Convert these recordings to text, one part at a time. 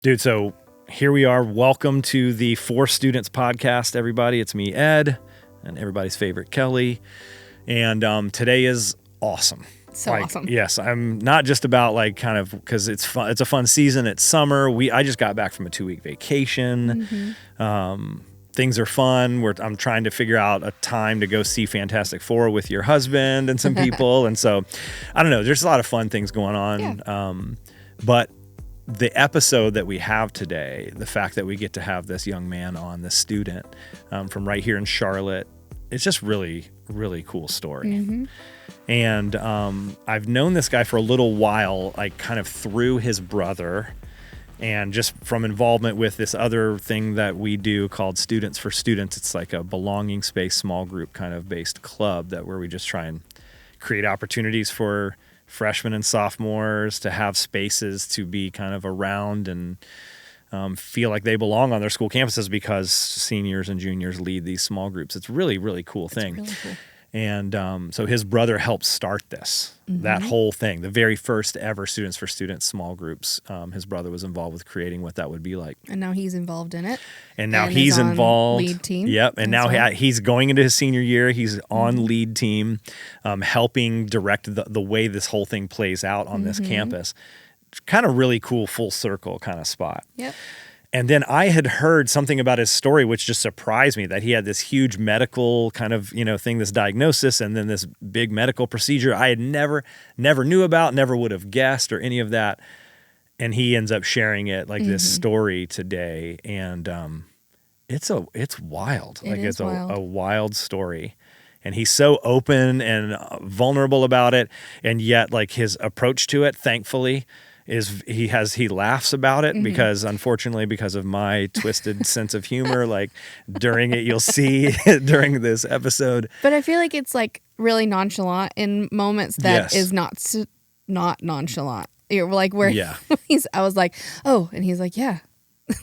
Dude, so here we are. Welcome to the For Students podcast, everybody. It's me, Ed, and everybody's favorite Kelly. And today is awesome. So awesome. Yes, I'm not just about because it's fun. It's a fun season. It's summer. I just got back from a 2-week vacation. Mm-hmm. Things are fun. I'm trying to figure out a time to go see Fantastic Four with your husband and some people. And so, I don't know. There's a lot of fun things going on. Yeah. But the episode that we have today, the fact that we get to have this young man on, this student from right here in Charlotte, it's just really, really cool story. Mm-hmm. And I've known this guy for a little while, like kind of through his brother and just from involvement with this other thing that we do called Students for Students. It's like a belonging space, small group kind of based club where we just try and create opportunities for freshmen and sophomores to have spaces to be kind of around and feel like they belong on their school campuses because seniors and juniors lead these small groups. It's really, really cool thing. Really cool. And so his brother helped start this, that whole thing, the very first ever Students for Students small groups. His brother was involved with creating what that would be like. And now he's involved in it. And now he's involved. Lead team. Yep. And now he's going into his senior year. He's on lead team, helping direct the way this whole thing plays out on this campus. Kind of really cool full circle kind of spot. Yep. And then I had heard something about his story, which just surprised me, that he had this huge medical kind of, thing, this diagnosis, and then this big medical procedure I had never knew about, never would have guessed or any of that. And he ends up sharing it like this story today. And it's wild. It's a wild story. And he's so open and vulnerable about it. And yet like his approach to it, thankfully, is he laughs about it because unfortunately because of my twisted sense of humor, like during it you'll see during this episode. But I feel like it's like really nonchalant in moments that is not nonchalant. Like where I was like, oh, and he's like, yeah.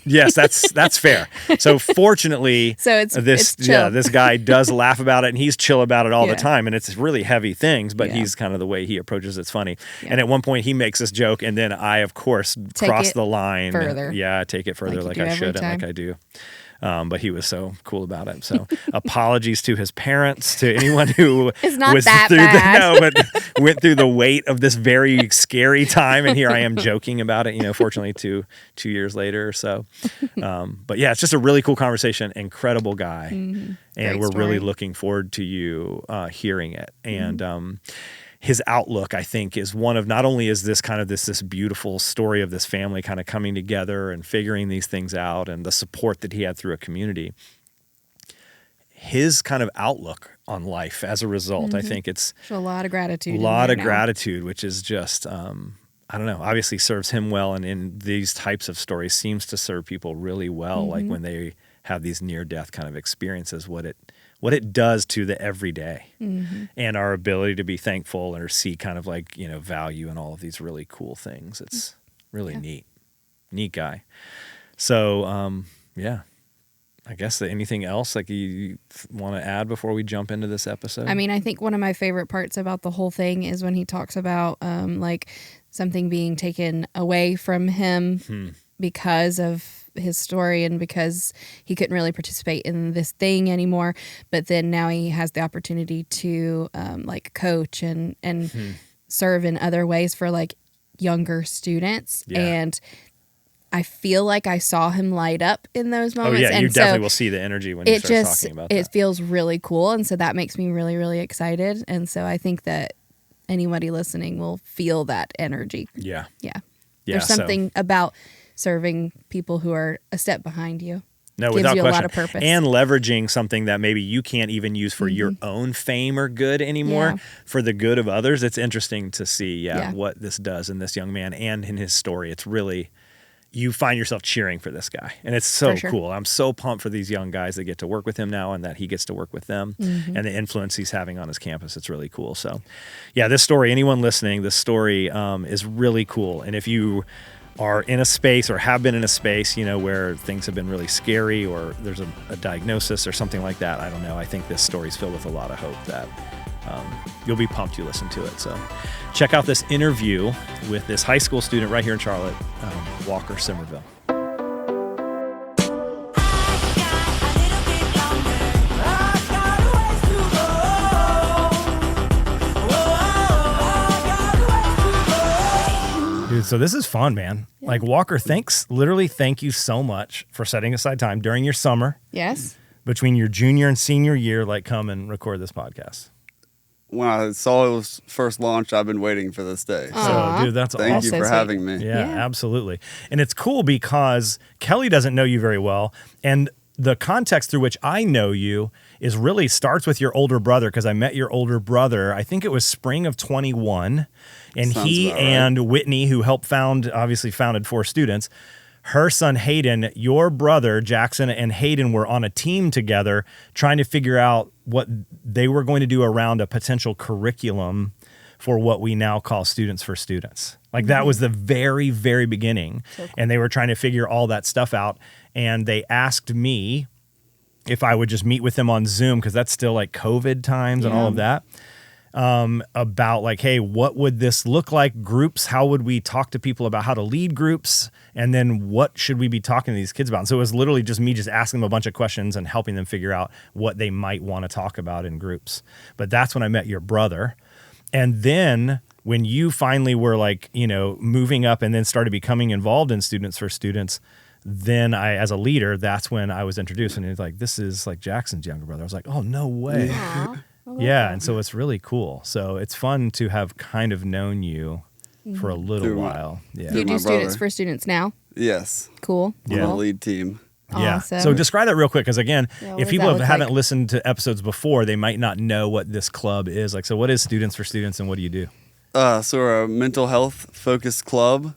Yes, that's fair. So fortunately, it's chill. This guy does laugh about it and he's chill about it all the time. And it's really heavy things, but he's kind of the way he approaches it's funny. Yeah. And at one point he makes this joke and then I, of course, cross the line. Further. Yeah, take it further like I should and like I do. But he was so cool about it. So apologies to his parents, to anyone who it's not was that bad. but went through the weight of this very scary time. And here I am joking about it, fortunately 2 years later or so. But yeah, it's just a really cool conversation. Incredible guy. And Great we're story. really looking forward to you hearing it. And his outlook, I think, is one of not only is this kind of this beautiful story of this family kind of coming together and figuring these things out and the support that he had through a community, his kind of outlook on life as a result, I think it's a lot of gratitude. A lot of gratitude, which is just, I don't know, obviously serves him well. And in these types of stories seems to serve people really well, like when they have these near-death kind of experiences, what it does to the everyday and our ability to be thankful or see kind of like, value in all of these really cool things. It's really neat guy. So, I guess anything else like you want to add before we jump into this episode? I mean, I think one of my favorite parts about the whole thing is when he talks about like something being taken away from him because of his story and because he couldn't really participate in this thing anymore, but then now he has the opportunity to like coach and serve in other ways for like younger students. And I feel like I saw him light up in those moments. Oh yeah, and you definitely will see the energy when you start talking about that. It feels really cool, and so that makes me really, really excited. And so I think that anybody listening will feel that energy. Yeah. There's something about serving people who are a step behind you. No, gives without you question. A lot of purpose. And leveraging something that maybe you can't even use for your own fame or good anymore, for the good of others. It's interesting to see what this does in this young man and in his story. It's really, you find yourself cheering for this guy. And it's so cool. I'm so pumped for these young guys that get to work with him now and that he gets to work with them and the influence he's having on his campus. It's really cool. So yeah, this story, anyone listening, this story is really cool. And if you are in a space or have been in a space, where things have been really scary or there's a diagnosis or something like that, I don't know. I think this story's filled with a lot of hope that you'll be pumped you listen to it. So check out this interview with this high school student right here in Charlotte, Walker Simerville. Dude, so this is fun, man. Yeah. Like, Walker, literally thank you so much for setting aside time during your summer. Yes. Between your junior and senior year, like, come and record this podcast. When I saw it was first launch, I've been waiting for this day. So, dude, that's awesome. Thank you for having me. Yeah, absolutely. And it's cool because Kelly doesn't know you very well. And the context through which I know you is really starts with your older brother, because I met your older brother, I think it was spring of 21. And Sounds he about right. and Whitney, who obviously founded 4 Students, her son Hayden, your brother Jackson and Hayden were on a team together trying to figure out what they were going to do around a potential curriculum for what we now call Students for Students. Like that was the very, very beginning. So cool. And they were trying to figure all that stuff out. And they asked me if I would just meet with them on Zoom, because that's still like COVID times and all of that. About like, hey, what would this look like? Groups, how would we talk to people about how to lead groups? And then what should we be talking to these kids about? And so it was literally just me just asking them a bunch of questions and helping them figure out what they might want to talk about in groups. But that's when I met your brother. And then when you finally were like, moving up and then started becoming involved in Students for Students, then I, as a leader, that's when I was introduced. And he was like, this is like Jackson's younger brother. I was like, oh, no way. Yeah, and so it's really cool. So it's fun to have kind of known you for a little while. Yeah. You do Students for Students now? Yes. Cool. I'm on the lead team. Yeah. Awesome. So describe that real quick, because again, if people haven't listened to episodes before, they might not know what this club is. Like, so what is Students for Students and what do you do? So we're a mental health focused club,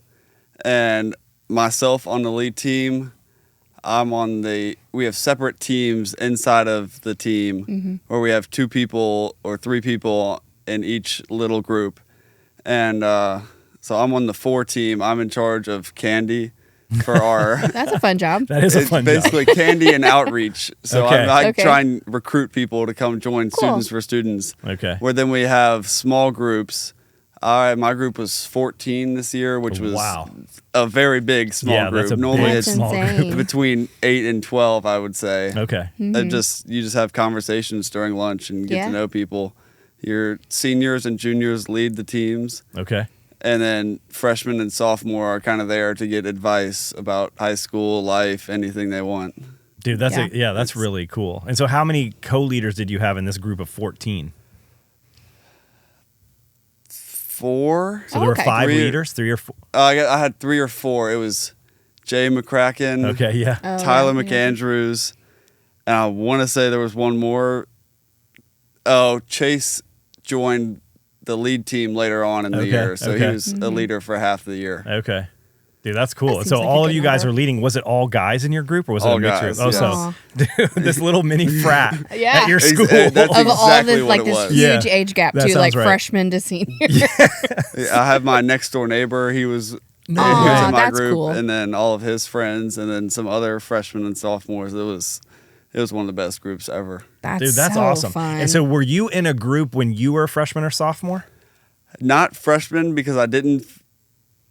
and myself on the lead team. We have separate teams inside of the team where we have 2 people or 3 people in each little group. And so I'm on the 4 team. I'm in charge of candy for our... That's a fun job. That is a fun job. Basically candy and outreach. So I try and recruit people to come join Students for Students. Okay. Where then we have small groups. My group was 14 this year, which was a very big small group. That's a Normally big small group. Between 8 and 12, I would say. Okay. You just have conversations during lunch and get to know people. Your seniors and juniors lead the teams. Okay. And then freshmen and sophomore are kind of there to get advice about high school life, anything they want. Dude, that's really cool. And so how many co-leaders did you have in this group of 14? 4. So there were 5 leaders, 3 or 4? I had 3 or 4. It was Jay McCracken. Okay, yeah. Tyler McAndrews. And I want to say there was one more. Oh, Chase joined the lead team later on in the year. So he was a leader for half the year. Okay. Dude, that's cool. So all of you guys are leading. Was it all guys in your group, or was it a mixture? Guys, so dude, this little mini frat at your school. That's of all exactly this, like this huge age gap too, like freshman to senior. I have my next door neighbor. He was in my group, and then all of his friends, and then some other freshmen and sophomores. It was one of the best groups ever. Dude, that's so awesome. Fun. And so, were you in a group when you were a freshman or sophomore? Not freshman, because I didn't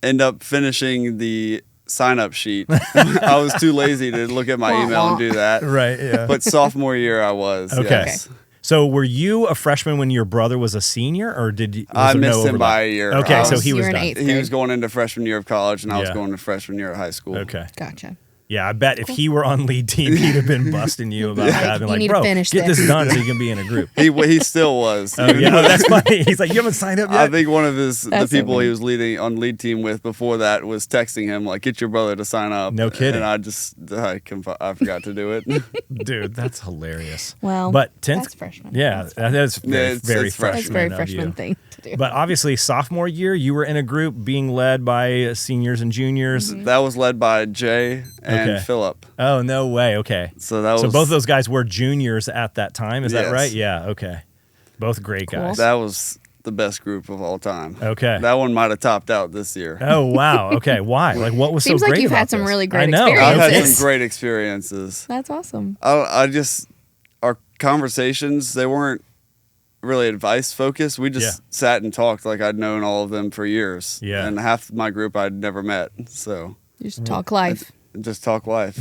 end up finishing the sign-up sheet. I was too lazy to look at my email and do that. Right, yeah. But sophomore year I was, yes. So were you a freshman when your brother was a senior, or did you? I missed him by a year. Okay, so he was done. He was going into freshman year of college, and I was going to freshman year of high school. Okay. Gotcha. Yeah, I bet if he were on lead team, he'd have been busting you about that. Been like, bro, get this done so you can be in a group. He still was. That's funny. He's like, you haven't signed up yet? I think one of the people he was leading on lead team with before that was texting him, like, get your brother to sign up. No kidding. And I forgot to do it. Dude, that's hilarious. Well, but that's freshman. Yeah, that's very freshman. That's a very freshman thing to do. But obviously, sophomore year, you were in a group being led by seniors and juniors. That was led by Jay and Philip. Oh, no way. Okay. So both those guys were juniors at that time. Is that right? Yeah. Okay. Both great guys. That was the best group of all time. Okay. That one might have topped out this year. Oh, wow. Okay. Why? Like, what was so great about this? Seems like you've had some really great experiences. I've had some great experiences. That's awesome. Our conversations, they weren't really advice focused. We just sat and talked like I'd known all of them for years. Yeah. And half my group I'd never met. So you just talk life. Just talk life.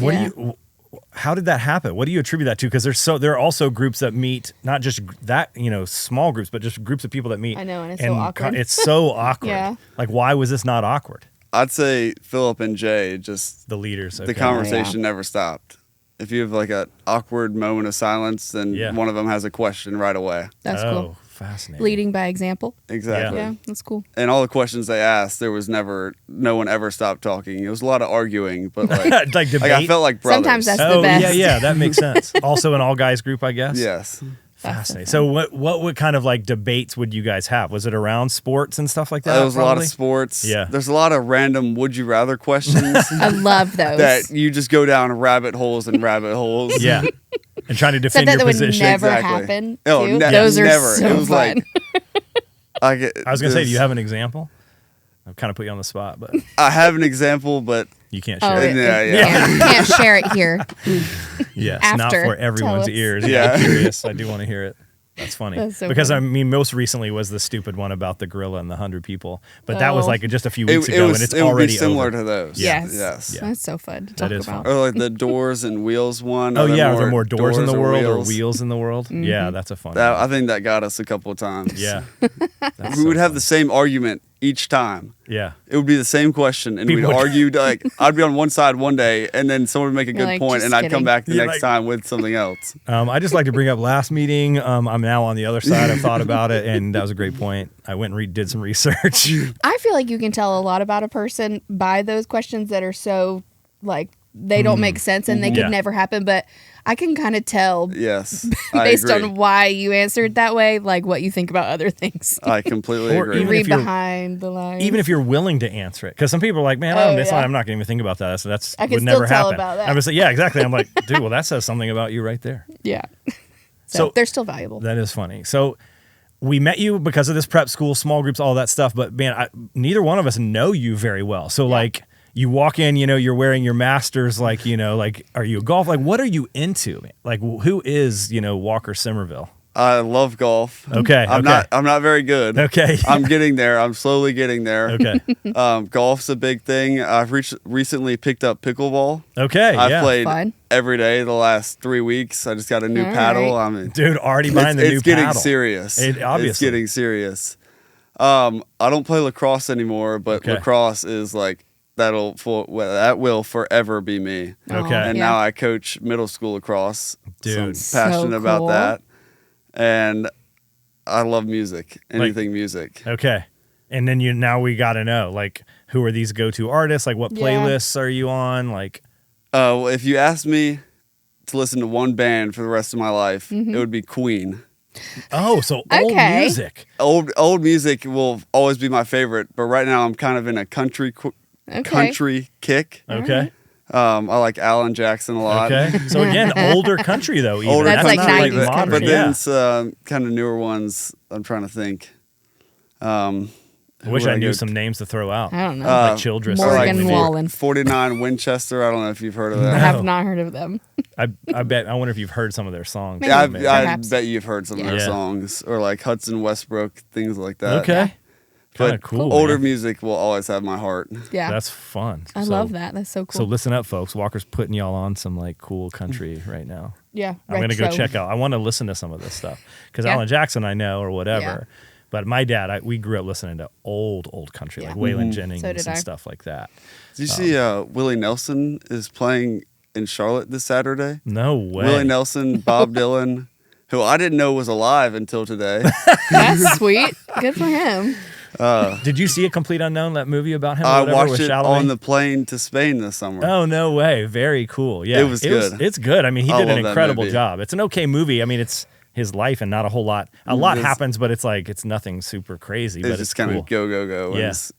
How did that happen? What do you attribute that to? Because there are also groups that meet, not just that, small groups, but just groups of people that meet. I know, and it's so awkward. It's so awkward. Yeah. Like, why was this not awkward? I'd say Philip and Jay, just The leaders. Okay. the conversation never stopped. If you have like an awkward moment of silence, then one of them has a question right away. That's cool. Fascinating. Leading by example. Exactly. Yeah, that's cool. And all the questions they asked, there was no one ever stopped talking. It was a lot of arguing, but like, like debate. like I felt like brothers. Sometimes that's the best. Yeah, that makes sense. Also an all guys group, I guess. Yes. Fascinating. So what kind of like debates would you guys have? Was it around sports and stuff like that? There was a lot of sports. Yeah. There's a lot of random would you rather questions. I love those. That you just go down rabbit holes and rabbit holes. Yeah. And trying to defend Stuff your that position. would never Exactly. happen. Oh, too. never. Those are Never. so It was fun. like I was gonna say, do you have an example? I've kind of put you on the spot, but I have an example, but you can't share it. Yeah. Can't share it here. Yes, After. not for everyone's Tell us. ears. Yeah. I'm curious. I do want to hear it. That's funny. That's so because funny. I mean, most recently was the stupid one about the gorilla and the 100 people, but that was like just a few weeks ago, and it's it would already be similar over. to those. Yes. Yes. Yeah. That's so fun to That talk is about. fun. Or like the doors and wheels one. Oh Are there yeah, are there more doors in the or world or wheels? wheels in the world? Mm-hmm. Yeah, that's a fun That, one. I think that got us a couple of times. Yeah. That's We so would have fun. the same argument each time. Yeah. It would be the same question, and People we'd would- argue. Like I'd be on one side one day, and then someone would make a You're good like, point, just and I'd come kidding. back the You're next like- time with something else. I just like to bring up last meeting. I'm now on the other side. I've thought about it, and that was a great point. I went and did some research. I feel like you can tell a lot about a person by those questions that are so like they don't make sense and they could Yeah. never happen, but I can kind of tell Yes, based I agree. on why you answered that way, like what you think about other things. I completely Or agree. You even read if you're- behind the lines. Even if you're willing to answer it, because some people are like, "Man, Oh, that's yeah. I'm not going to even think about that." So that's I can would still never tell happen. about that. I'm just like, yeah, exactly. I'm like, dude, well, that says something about you right there. yeah. So, So- they're still valuable. That is funny. So we met you because of this prep school, small groups, all that stuff. But man, neither one of us know you very well. So like, you walk in, you're wearing your Masters, like, like, are you a golf? Like, what are you into? Like, who is, Walker Simerville? I love golf. Okay. I'm not very good. Okay. I'm getting there. I'm slowly getting there. Okay. Golf's a big thing. I've recently picked up pickleball. Okay. I've Yeah. played Fun. every day the last 3 weeks. I just got a new All paddle. right. I mean, Dude, already buying the new it's getting paddle. serious. It, obviously. It's getting serious. I don't play lacrosse anymore, but Okay. lacrosse is like that will forever be me. Okay. And yeah. now I coach middle school lacrosse. So I'm Dude. passionate So about cool. that. And I love music, anything music. Okay. And then now we got to know, like, who are these go-to artists? Like, what Yeah. playlists are you on? Like, Well, if you asked me to listen to one band for the rest of my life, it would be Queen. oh, so old Okay. music. Old music will always be my favorite, but right now I'm kind of in a country kick. Okay. I like Alan Jackson a lot. Okay. So again, older country though. Even. Older That's like not 90s modern. country. But then Yeah. it's kind of newer ones. I'm trying to think. I wish I knew some names to throw out. I don't know. Like Childress. or Morgan something. Wallen. 49 Winchester. I don't know if you've heard of I that. have not heard of them. I bet. I wonder if you've heard some of their songs. Maybe. Yeah, Maybe. I Perhaps. bet you've heard some of their Yeah. songs, or like Hudson Westbrook, things like that. Okay. Kind of But cool. older man. music will always have my heart. Yeah. That's fun. I So- love that. That's so cool. So listen up, folks. Walker's putting y'all on some like cool country right now. yeah. I'm gonna go retro. check out. I want to listen to some of this stuff because Yeah. Alan Jackson I know or whatever. Yeah. But my dad, we grew up listening to old country Yeah. like Waylon Jennings So did and I. stuff like that. Did you see Willie Nelson is playing in Charlotte this Saturday? No way. Willie Nelson, Bob Dylan, who I didn't know was alive until today. That's sweet. Good for him. Did you see A Complete Unknown, that movie about him? Or I whatever, watched with it Chalamet? on the plane to Spain this summer. Oh no way! Very cool. Yeah, It was good. It's good. I mean, he I did an love that incredible movie. job. It's an okay movie. I mean, it's his life and not a whole lot. A lot It's- happens, but it's like it's nothing super crazy. But It's it's just kind cool. of go. Yeah. It's-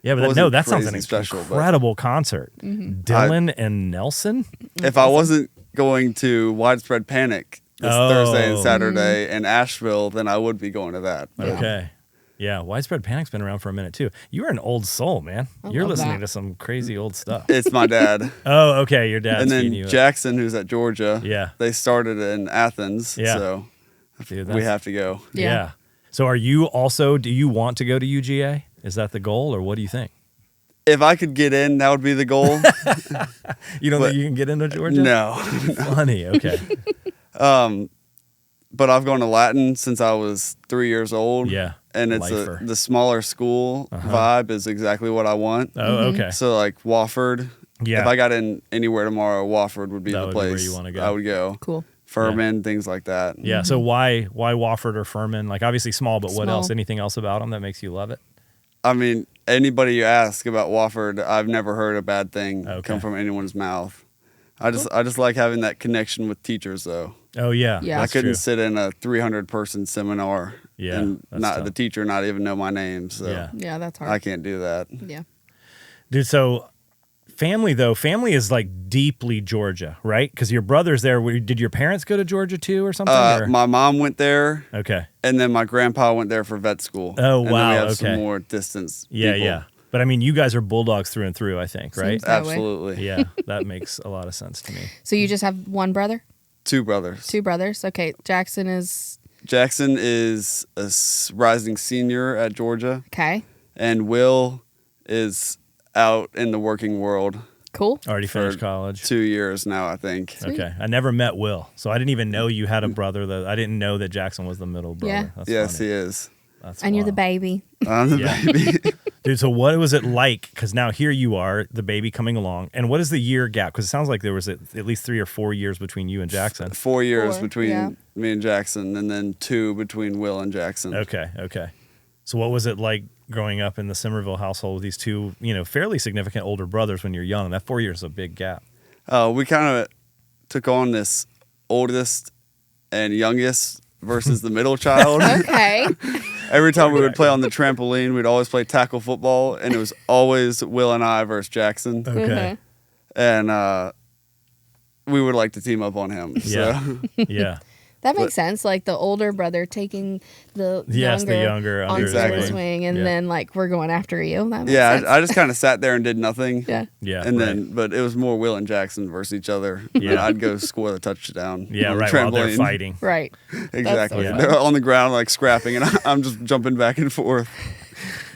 Yeah, but wasn't no, that sounds like an crazy special, but- incredible concert. Dylan and Nelson. If I wasn't going to Widespread Panic this Thursday and Oh. Saturday in Asheville, then I would be going to that. But Okay. Yeah, Widespread Panic's been around for a minute too. You're an old soul, man. You're love listening that. to some crazy old stuff. It's my dad. Oh, okay. Your dad's And feeding then you. Jackson, who's at Georgia. Yeah. They started in Athens. Yeah. So Dude, we that's- have to go. Yeah. Yeah. So are you also? Do you want to go to UGA? Is that the goal, or what do you think? If I could get in, that would be the goal. You don't But- think you can get into Georgia? No. Funny. Okay. But I've gone to Latin since I was 3 years old. Yeah. and it's the smaller school vibe is exactly what I want. Oh, okay. So like Wofford. Yeah. If I got in anywhere tomorrow, Wofford would be the place where you want to go. I would go. Cool. Furman, things like that. Yeah. So why Wofford or Furman? Like obviously small, but what else? Anything else about them that makes you love it? I mean, anybody you ask about Wofford, I've never heard a bad thing come from anyone's mouth. I just like having that connection with teachers, though. Oh yeah. Yeah. I couldn't sit in a 300-person seminar and the teacher not even know my name. So yeah, that's hard. I can't do that. Yeah. Dude, so family is like deeply Georgia, right? Because your brother's there. Did your parents go to Georgia too or something? My mom went there. Okay. And then my grandpa went there for vet school. Oh, and wow. Then we have some more distance. Yeah, people. yeah. But I mean, you guys are Bulldogs through and through, I think, right? Seems that way. Absolutely. Yeah, that makes a lot of sense to me. So you just have one brother? 2 brothers. 2 brothers. Okay. Jackson is a rising senior at Georgia. okay. And Will is out in the working world. Cool. Already finished college. 2 years now, I think. Sweet. Okay. I never met Will, so I didn't even know you had a brother. I didn't know that Jackson was the middle brother. Yeah. That's Yes, funny. he is. That's And you're the wild. baby. I'm the baby. Dude, so what was it like? Because now here you are, the baby coming along. And what is the year gap? Because it sounds like there was at least 3 or 4 years between you and Jackson. 4 years 4, between me and Jackson, and then 2 between Will and Jackson. Okay. So what was it like growing up in the Simerville household with these 2, fairly significant older brothers when you're young? That 4 years is a big gap. We kind of took on this oldest and youngest versus the middle child. Okay. Every time we would play on the trampoline, we'd always play tackle football, and it was always Will and I versus Jackson. Okay. And we would like to team up on him. Yeah. So. Yeah. That makes sense. Like the older brother taking the younger on Exactly. his wing, and then like we're going after you. That makes Yeah, sense. I just kind of sat there and did nothing. Yeah. Yeah. And then, but it was more Will and Jackson versus each other. Yeah. And I'd go score the touchdown. Yeah, on the right. While they're trampoline. fighting. Right. Exactly. so They're on the ground like scrapping, and I'm just jumping back and forth.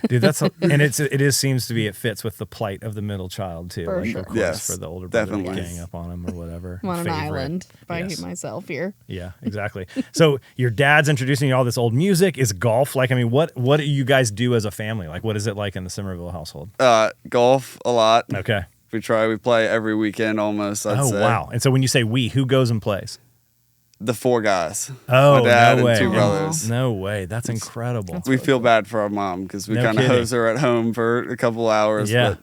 Dude, seems to be, it fits with the plight of the middle child too. For like, sure. Of course, Yes, for the older brother to definitely. gang up on him or whatever. I'm on an Favorite. island by Yes. myself here. Yeah, exactly. So your dad's introducing you to all this old music. Is golf like? I mean, what do you guys do as a family? Like, what is it like in the Simerville household? Golf a lot. Okay. We play every weekend almost, I'd say. Wow. And so when you say we, who goes and plays? The 4 guys. Oh, My dad no way. and 2 brothers. No way. That's incredible. We feel bad for our mom because we No kind of kidding. hose her at home for a couple hours. Yeah. But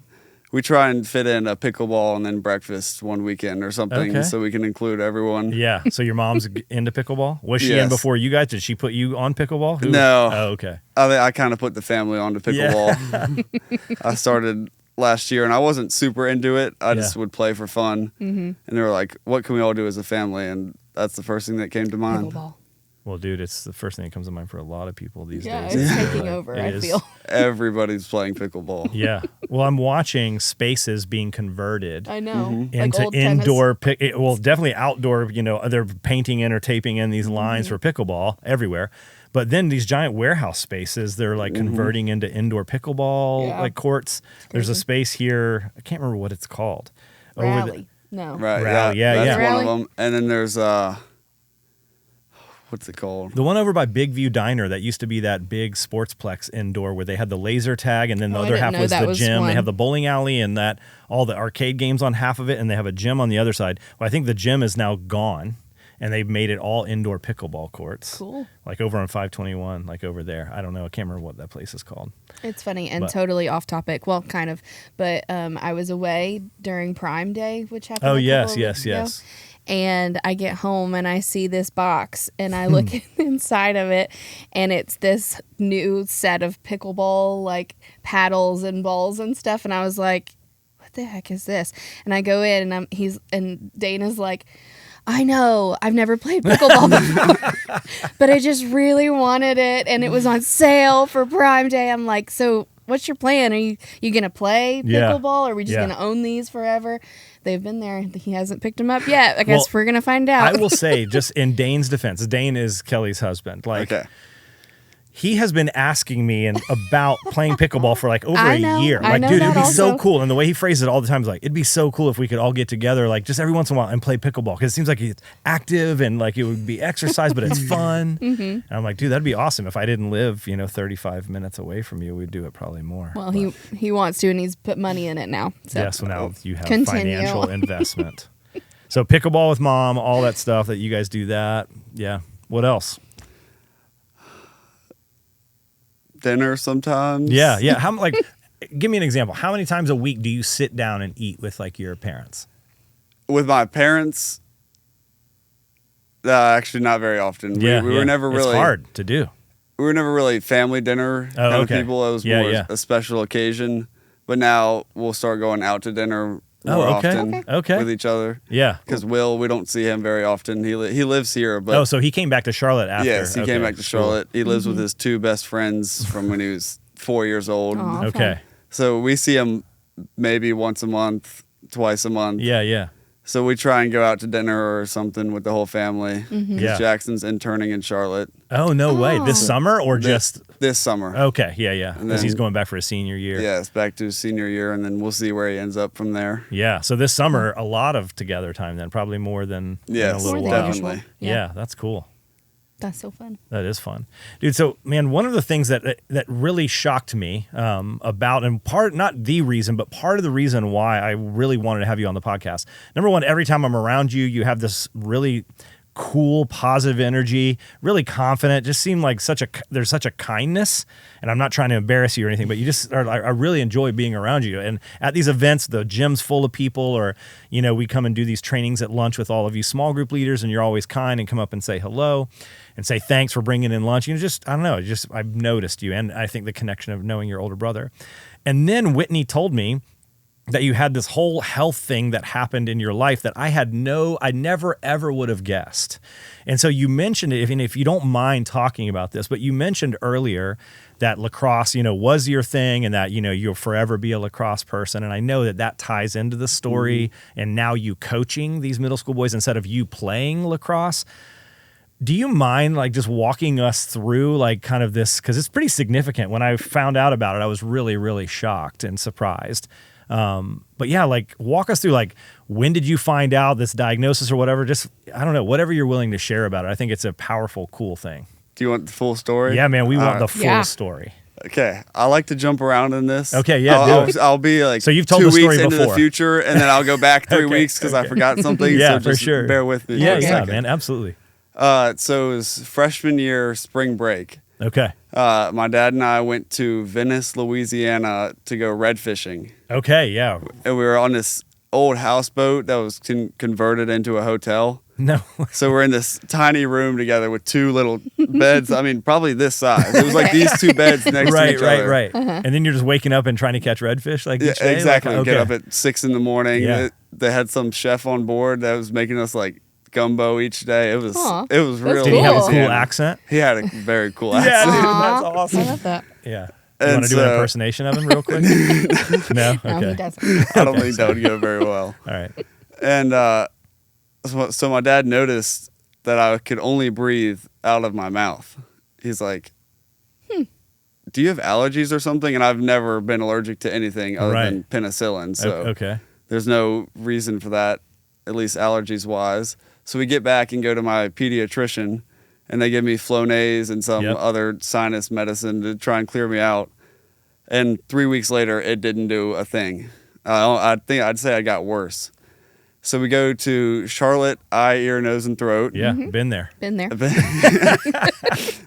we try and fit in a pickleball and then breakfast one weekend or something Okay. so we can include everyone. Yeah. So your mom's into pickleball? Was she in Yes. before you guys? Did she put you on pickleball? No. Oh, okay. I kind of put the family onto pickleball. I started last year and I wasn't super into it. I just would play for fun. And they were like, what can we all do as a family? And that's the first thing that came to mind. Pickleball. Well, dude, it's the first thing that comes to mind for a lot of people these Yeah, days. it's taking over, It I is. feel. Everybody's playing pickleball. Yeah. Well, I'm watching spaces being converted I know. Like into old tennis. indoor, definitely outdoor, they're painting in or taping in these lines for pickleball everywhere. But then these giant warehouse spaces, they're like converting into indoor pickleball like courts. There's a space here. I can't remember what it's called. Rally. No. Right. Rally, That's yeah. one of them. And then there's what's it called? The one over by Big View Diner that used to be that big sportsplex indoor where they had the laser tag and then the I other didn't half know was that the was gym. one. They have the bowling alley and that all the arcade games on half of it, and they have a gym on the other side. Well, I think the gym is now gone and they've made it all indoor pickleball courts. Cool. Like over on 521, like over there. I don't know. I can't remember what that place is called. It's funny and But- totally off topic. Well, kind of. But I was away during Prime Day, which happened. Oh, a yes, couple of yes, weeks ago. yes. And I get home and I see this box and I look inside of it and it's this new set of pickleball like paddles and balls and stuff. And I was like, what the heck is this? And I go in and Dana's like, I know, I've never played pickleball before, but I just really wanted it. And it was on sale for Prime Day. I'm like, so what's your plan? Are you going to play pickleball or are we just going to own these forever? They've been there. He hasn't picked them up yet. I guess we're going to find out. I will say, just in Dane's defense, Dane is Kelly's husband. Like, Okay. he has been asking me about playing pickleball for like over a year. I Like, know dude, that it'd be so also. cool. And the way he phrases it all the time is like, it'd be so cool if we could all get together, like just every once in a while and play pickleball. Because it seems like it's active and like it would be exercise, but it's fun. And I'm like, dude, that'd be awesome. If I didn't live, 35 minutes away from you, we'd do it probably more. Well, he wants to, and he's put money in it now. So. Yes, well, now you have Continue. financial investment. So pickleball with mom, all that stuff that you guys do that. Yeah. What else? Dinner sometimes. Yeah. How give me an example. How many times a week do you sit down and eat with like your parents? With my parents, actually not very often. We were never really. It's hard to do. We were never really family dinner kind of people. It was more a special occasion. But now we'll start going out to dinner more often with each other. Yeah. Because we don't see him very often. He lives here. But so he came back to Charlotte after. Yes, he came back to Charlotte. He lives with his two best friends from when he was 4 years old. Aw, Okay. fun. So we see him maybe once a month, twice a month. Yeah. So we try and go out to dinner or something with the whole family. Yeah. Jackson's interning in Charlotte Oh, no way. This summer or just? this summer. Okay. Yeah. And Because he's then- going back for his senior year. Yeah, it's back to his senior year, and then we'll see where he ends up from there. Yeah. So this summer, a lot of together time then, probably more than Yes, a little More while. than usual. definitely. Yeah, that's cool. That's so fun. That is fun, dude. So, man, one of the things that really shocked me about, and not the reason, but part of the reason why I really wanted to have you on the podcast. Number one, every time I'm around you, you have this really cool, positive energy, really confident. Just seem like there's such a kindness. And I'm not trying to embarrass you or anything, but you just are. I really enjoy being around you. And at these events, the gym's full of people, or we come and do these trainings at lunch with all of you small group leaders, and you're always kind and come up and say hello and say thanks for bringing in lunch. I don't know, I've noticed you, and I think the connection of knowing your older brother. And then Whitney told me that you had this whole health thing that happened in your life that I never ever would have guessed. And so you mentioned it, if you don't mind talking about this, but you mentioned earlier that lacrosse, was your thing, and that, you'll forever be a lacrosse person. And I know that ties into the story, and now you coaching these middle school boys instead of you playing lacrosse. Do you mind like just walking us through like kind of this, because it's pretty significant. When I found out about it, I was really, really shocked and surprised. But yeah, like walk us through, like, when did you find out this diagnosis or whatever? Just, I don't know, whatever you're willing to share about it. I think it's a powerful, cool thing. Do you want the full story? Yeah, man, we want the full story. Okay, I like to jump around in this. Okay, yeah, do it. I'll be like So you've told 2 the story weeks into before. the future, and then I'll go back 3 weeks because I forgot something. Yeah, so for just sure. Bear with me. Yeah, for a second. man, absolutely. So it was freshman year spring break. Okay. My dad and I went to Venice, Louisiana to go red fishing. Okay, yeah. And we were on this old houseboat that was converted into a hotel. No. So we're in this tiny room together with two little beds. I mean, probably this size. It was like these two beds next to each other. Right. And then you're just waking up and trying to catch redfish like each day? Exactly. Like, Get up at 6 a.m. Yeah. They had some chef on board that was making us like gumbo each day. It was really Did he have a cool Louisiana. accent? He had a very cool Yeah, accent. dude, Aw, that's awesome. I love that. Yeah. You And want to do an so- impersonation of him real quick? No? No, Okay. he doesn't. I don't think that would go very well. All right. And so my dad noticed that I could only breathe out of my mouth. He's like, do you have allergies or something? And I've never been allergic to anything other than penicillin. So Okay. there's no reason for that, at least allergies wise. So we get back and go to my pediatrician, and they give me Flonase and some other sinus medicine to try and clear me out. And 3 weeks later, it didn't do a thing. I think I'd say I got worse. So we go to Charlotte Eye, Ear, Nose, and Throat. Yeah, been there. Been there.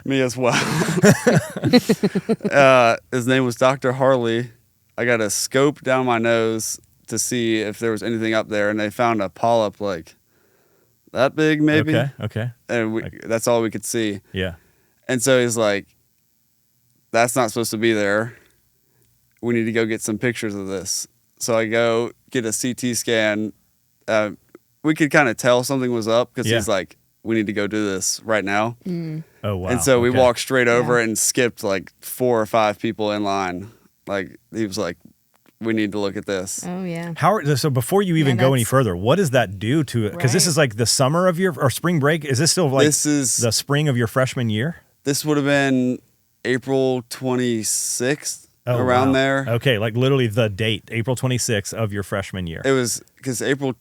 Me as well. His name was Dr. Harley. I got a scope down my nose to see if there was anything up there, and they found a polyp like that big, maybe. Okay. And that's all we could see. Yeah. And so he's like, that's not supposed to be there. We need to go get some pictures of this. So I go get a CT scan. We could kind of tell something was up because he's like, we need to go do this right now. Oh, wow. And so we Okay. walked straight over and skipped like 4 or 5 people in line. Like, he was like, we need to look at this. Oh, yeah. So before you even go any that's- further, what does that do to it? Because this Right. is like the summer of or spring break. Is this still like This is the spring of your freshman year? This would have been April 26th, around there. Okay, like literally the date, April 26th of your freshman year. It was because I think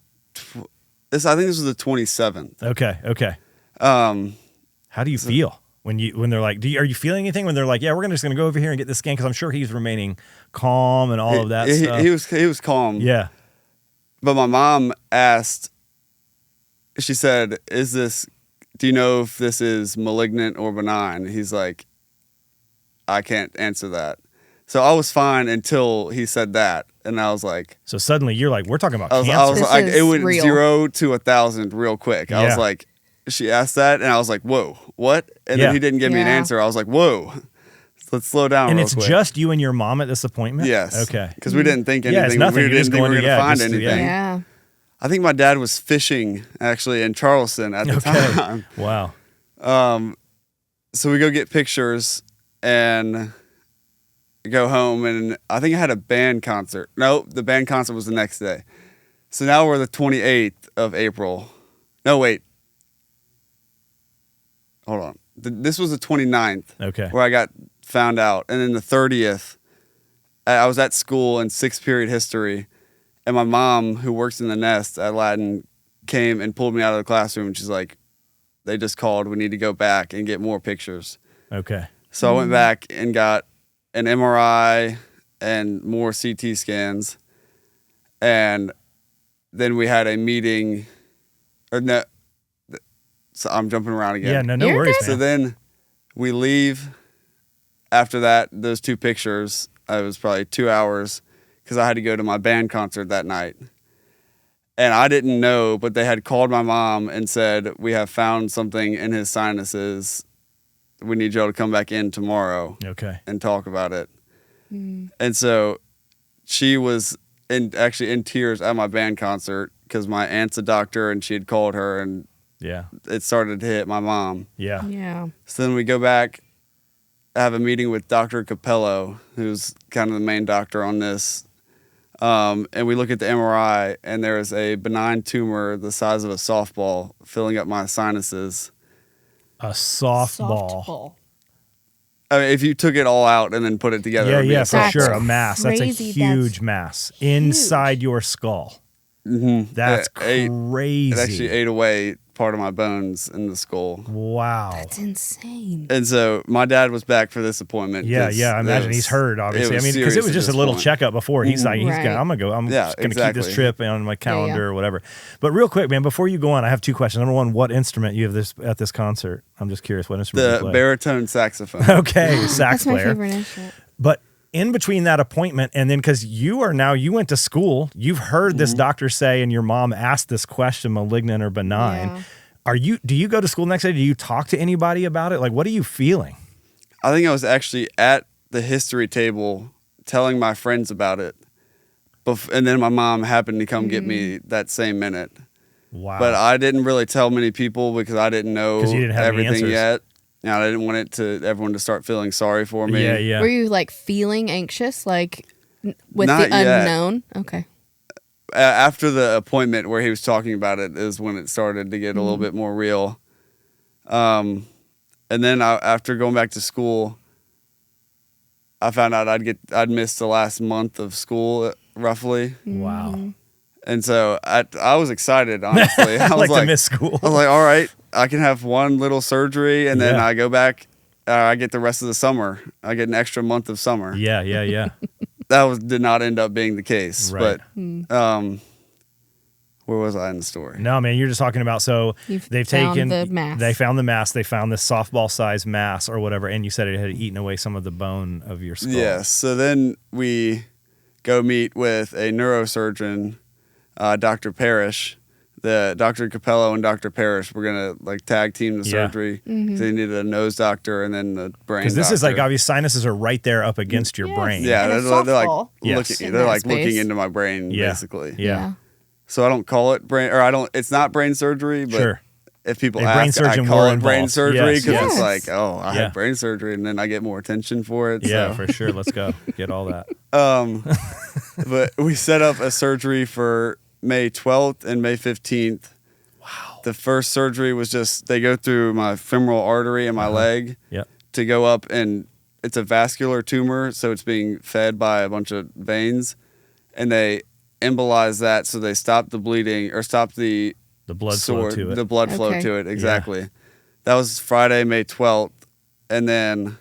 this was the 27th. Okay. How do you feel when they're like, are you feeling anything when they're like, yeah, we're just gonna go over here and get this scan? Because I'm sure he's remaining calm and all of that stuff. He was calm. Yeah. But my mom asked, she said, do you know if this is malignant or benign? He's like, I can't answer that. So I was fine until he said that. And I was like... So suddenly you're like, we're talking about cancer. I was like, it went 0 to 1,000 real quick. I was like, she asked that, and I was like, whoa, what? And then he didn't give me an answer. I was like, whoa, let's slow down and real it's quick. just you and your mom at this appointment? Yes. Okay. Because we didn't think anything. Yeah, it's nothing. We didn't think we were going to find anything. Yeah. I think my dad was fishing, actually, in Charleston at the time. Wow. So we go get pictures and go home, and I think I had a band concert. No, the band concert was the next day. So now we're the 28th of April. No, wait. Hold on. This was the 29th. Okay. Where I got found out. And then the 30th, I was at school in 6th period history, and my mom, who works in the Nest at Latin, came and pulled me out of the classroom, and she's like, they just called. We need to go back and get more pictures. Okay. So I went back and got an MRI and more CT scans. And then we had a meeting. So I'm jumping around again. Yeah, no worries, man. So then we leave after that, those 2 pictures. It was probably 2 hours because I had to go to my band concert that night. And I didn't know, but they had called my mom and said, we have found something in his sinuses. We need y'all to come back in tomorrow and talk about it. And so she was actually in tears at my band concert because my aunt's a doctor and she had called her, and it started to hit my mom. Yeah. So then we go back, have a meeting with Dr. Capello, who's kind of the main doctor on this. And we look at the MRI, and there is a benign tumor the size of a softball filling up my sinuses. A softball. I mean, if you took it all out and then put it together. Yeah, for sure. A mass. Crazy. That's a huge mass inside your skull. Mm-hmm. That's crazy. It actually ate away part of my bones in the skull. Wow. That's insane. And so my dad was back for this appointment. Yeah. I imagine he's heard, obviously. I mean, because it was just a little checkup before. He's like, I'm going to go. I'm just going to keep this trip on my calendar or whatever. But real quick, man, before you go on, I have 2 questions. Number 1, what instrument you have at this concert? I'm just curious. What instrument you play? The baritone saxophone. Okay, sax player. That's my favorite instrument. But in between that appointment and then, because you went to school, you've heard this doctor say, and your mom asked this question, malignant or benign. Yeah. Do you go to school next day? Do you talk to anybody about it? Like, what are you feeling? I think I was actually at the history table telling my friends about it. And then my mom happened to come get me that same minute. Wow. But I didn't really tell many people because I didn't know everything yet. And I didn't want everyone to start feeling sorry for me. Yeah. Were you like feeling anxious, like with Not the yet. unknown? Okay. After the appointment where he was talking about it is when it started to get a little bit more real. And then after going back to school, I found out I'd missed the last month of school roughly. Wow. And so I was excited, honestly. I was like to miss school. I was like, all right, I can have one little surgery and then I go back. I get the rest of the summer. I get an extra month of summer. Yeah. That did not end up being the case. Right. But where was I in the story? No, man, you're just talking about, so they found the mass. They found this softball-sized mass or whatever, and you said it had eaten away some of the bone of your skull. Yes. So then we go meet with a neurosurgeon, Dr. Parrish. Dr. Capello and Dr. Parrish were going to like tag team the surgery. So they needed a nose doctor and then the brain doctor. Because this is like, obviously, sinuses are right there up against your brain. Yeah, they're like looking looking into my brain, basically. Yeah. So I don't call it brain, or it's not brain surgery, but if people ask, I call it brain surgery because it's like, I had brain surgery, and then I get more attention for it. Yeah, for sure. Let's go get all that. But we set up a surgery for May 12th and May 15th. Wow. The first surgery was just, they go through my femoral artery in my leg to go up and it's a vascular tumor, so it's being fed by a bunch of veins, and they embolize that, so they stop the bleeding or stop the blood flow to it. The blood flow to it, exactly. Yeah. That was Friday, May 12th, and then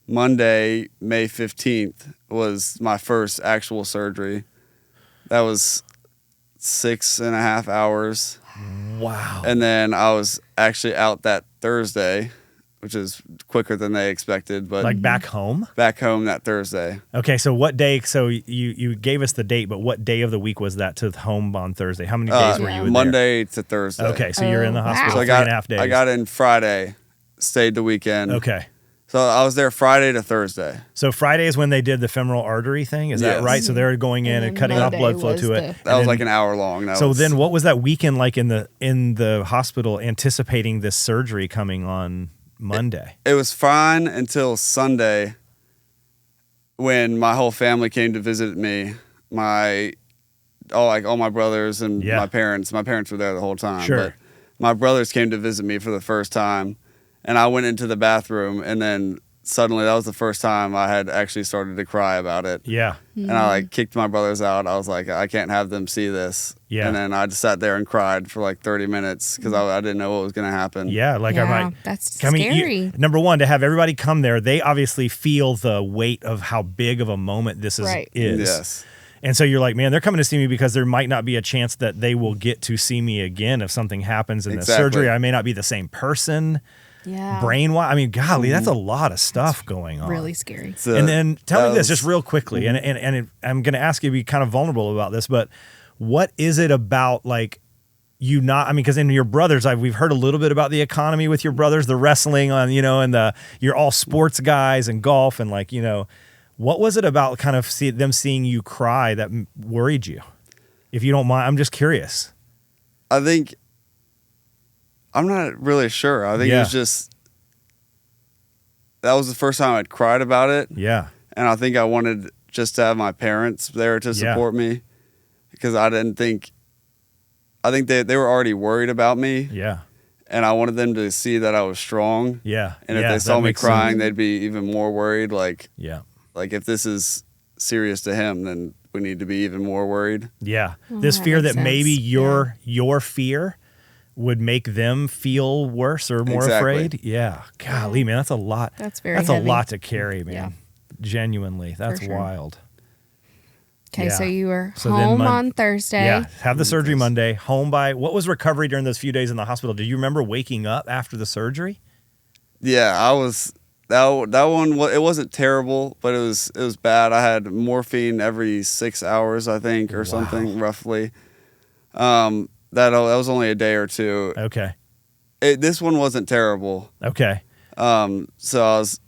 Monday, May 15th was my first actual surgery. That was 6.5 hours. Wow. And then I was actually out that Thursday, which is quicker than they expected. But like back home? Back home that Thursday. Okay, so what day? So you gave us the date, but what day of the week was that to home on Thursday? How many days were you in Monday to Thursday. Okay, so you're in the hospital so 3.5 days. I got in Friday, stayed the weekend. Okay. So I was there Friday to Thursday. So Friday is when they did the femoral artery thing, is that right? So they're going in and cutting off blood flow to it. That was like an hour long. So then what was that weekend like in the hospital anticipating this surgery coming on Monday? It was fine until Sunday when my whole family came to visit me. All my brothers and my parents. My parents were there the whole time. Sure. But my brothers came to visit me for the first time. And I went into the bathroom, and then suddenly that was the first time I had actually started to cry about it. Yeah. And I like kicked my brothers out. I was like, I can't have them see this. Yeah. And then I just sat there and cried for like 30 minutes because I didn't know what was going to happen. Yeah. Like that's scary. Number one, to have everybody come there, they obviously feel the weight of how big of a moment this is. Yes. And so you're like, man, they're coming to see me because there might not be a chance that they will get to see me again if something happens in the surgery. I may not be the same person. Yeah. Brain-wise. I mean, golly, that's a lot of stuff going on. Really scary. And then tell me this just real quickly, and I'm going to ask you to be kind of vulnerable about this, but what is it about like you not, I mean, because in your brothers, we've heard a little bit about the economy with your brothers, the wrestling on, and you're all sports guys and golf and like, what was it about kind of them seeing you cry that worried you? If you don't mind, I'm just curious. I think I'm not really sure. I think it was just that was the first time I'd cried about it. Yeah. And I think I wanted just to have my parents there to support me because I think they were already worried about me. Yeah. And I wanted them to see that I was strong. Yeah. And if they saw me crying, they'd be even more worried. Like if this is serious to him, then we need to be even more worried. Yeah. This fear that maybe your fear would make them feel worse or more afraid. Yeah. Golly, man, that's a lot. That's very That's heavy. a lot to carry, man. Yeah. Genuinely. That's wild. Okay, so you were home on Thursday. Yeah, have the surgery Monday. Home by, what was recovery during those few days in the hospital? Do you remember waking up after the surgery? Yeah, I was, that one, it wasn't terrible, but it was bad. I had morphine every 6 hours, I think, or something, roughly. That was only a day or two. Okay. This one wasn't terrible. Okay. So I was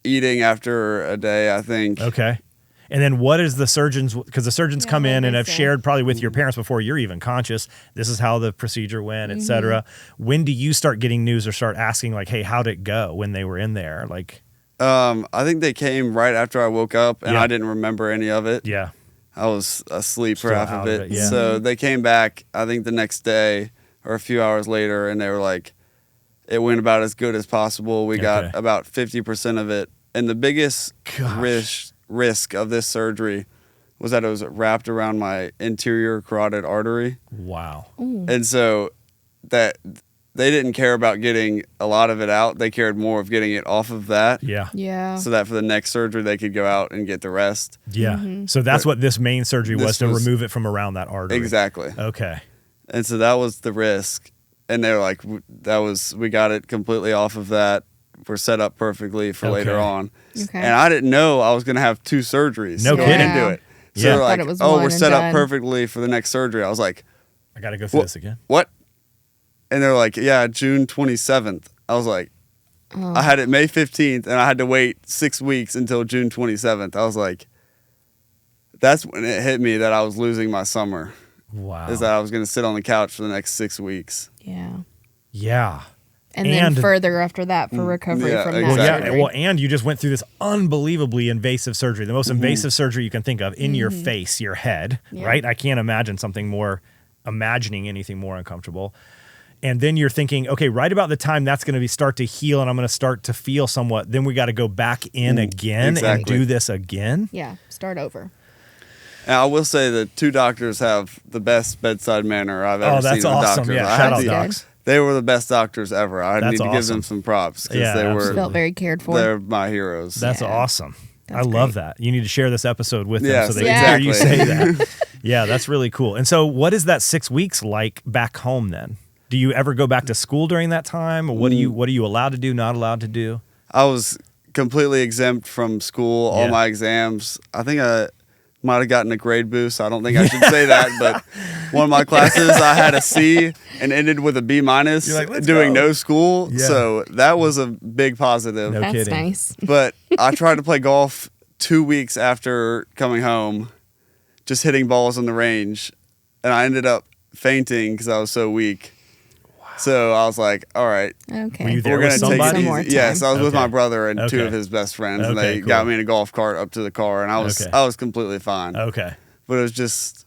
eating after a day, I think. Okay. And then what is the surgeons, because the surgeons come in and have shared probably with your parents before you're even conscious, this is how the procedure went, et cetera. When do you start getting news or start asking like, hey, how'd it go when they were in there? Like, I think they came right after I woke up and I didn't remember any of it. Yeah. I was asleep for half of it. Yeah. So they came back, I think the next day or a few hours later, and they were like, it went about as good as possible. We got about 50% of it. And the biggest risk of this surgery was that it was wrapped around my anterior carotid artery. Wow. Ooh. And so that they didn't care about getting a lot of it out. They cared more of getting it off of that. Yeah. Yeah. So that for the next surgery, they could go out and get the rest. Yeah. So that's what this main surgery was, to remove it from around that artery. Exactly. Okay. And so that was the risk. And they were like, we got it completely off of that. We're set up perfectly for later on. Okay. And I didn't know I was going to have 2 surgeries. No kidding. Into it. So they're like, we're set up perfectly for the next surgery. I was like, I got to go through this again. What? And they're like, yeah, June 27th. I was like, I had it May 15th, and I had to wait 6 weeks until June 27th. I was like, that's when it hit me that I was losing my summer. Wow. Is that I was going to sit on the couch for the next 6 weeks. Yeah. Yeah. And then further after that for recovery from that surgery. Well, and you just went through this unbelievably invasive surgery, the most invasive surgery you can think of in your face, your head, right? I can't imagine anything more uncomfortable. And then you're thinking, okay, right about the time that's going to start to heal and I'm going to start to feel somewhat, then we got to go back in again and do this again. Yeah, start over. And I will say the 2 doctors have the best bedside manner I've ever seen. Oh, that's awesome. Doctors. Yeah, shout out docs. They were the best doctors ever. I need to give them awesome. some props because they were felt very cared for. They're my heroes. That's awesome. That's I love that. You need to share this episode with them so they can hear you say that. Yeah, that's really cool. And so what is that 6 weeks like back home then? Do you ever go back to school during that time? Or what are you allowed to do, not allowed to do? I was completely exempt from school, all my exams. I think I might have gotten a grade boost. I don't think I should say that, but one of my classes I had a C and ended with a B minus doing no school. Yeah. So that was a big positive. No That's kidding. nice. But I tried to play golf 2 weeks after coming home, just hitting balls on the range, and I ended up fainting because I was so weak. So I was like, all right. Okay. Were you there We're with going to take somebody? it Some more easy. time. Yes, I was with Okay. my brother and 2 Okay. of his best friends, and Okay, they cool. got me in a golf cart up to the car, and I was completely fine. Okay. But it was just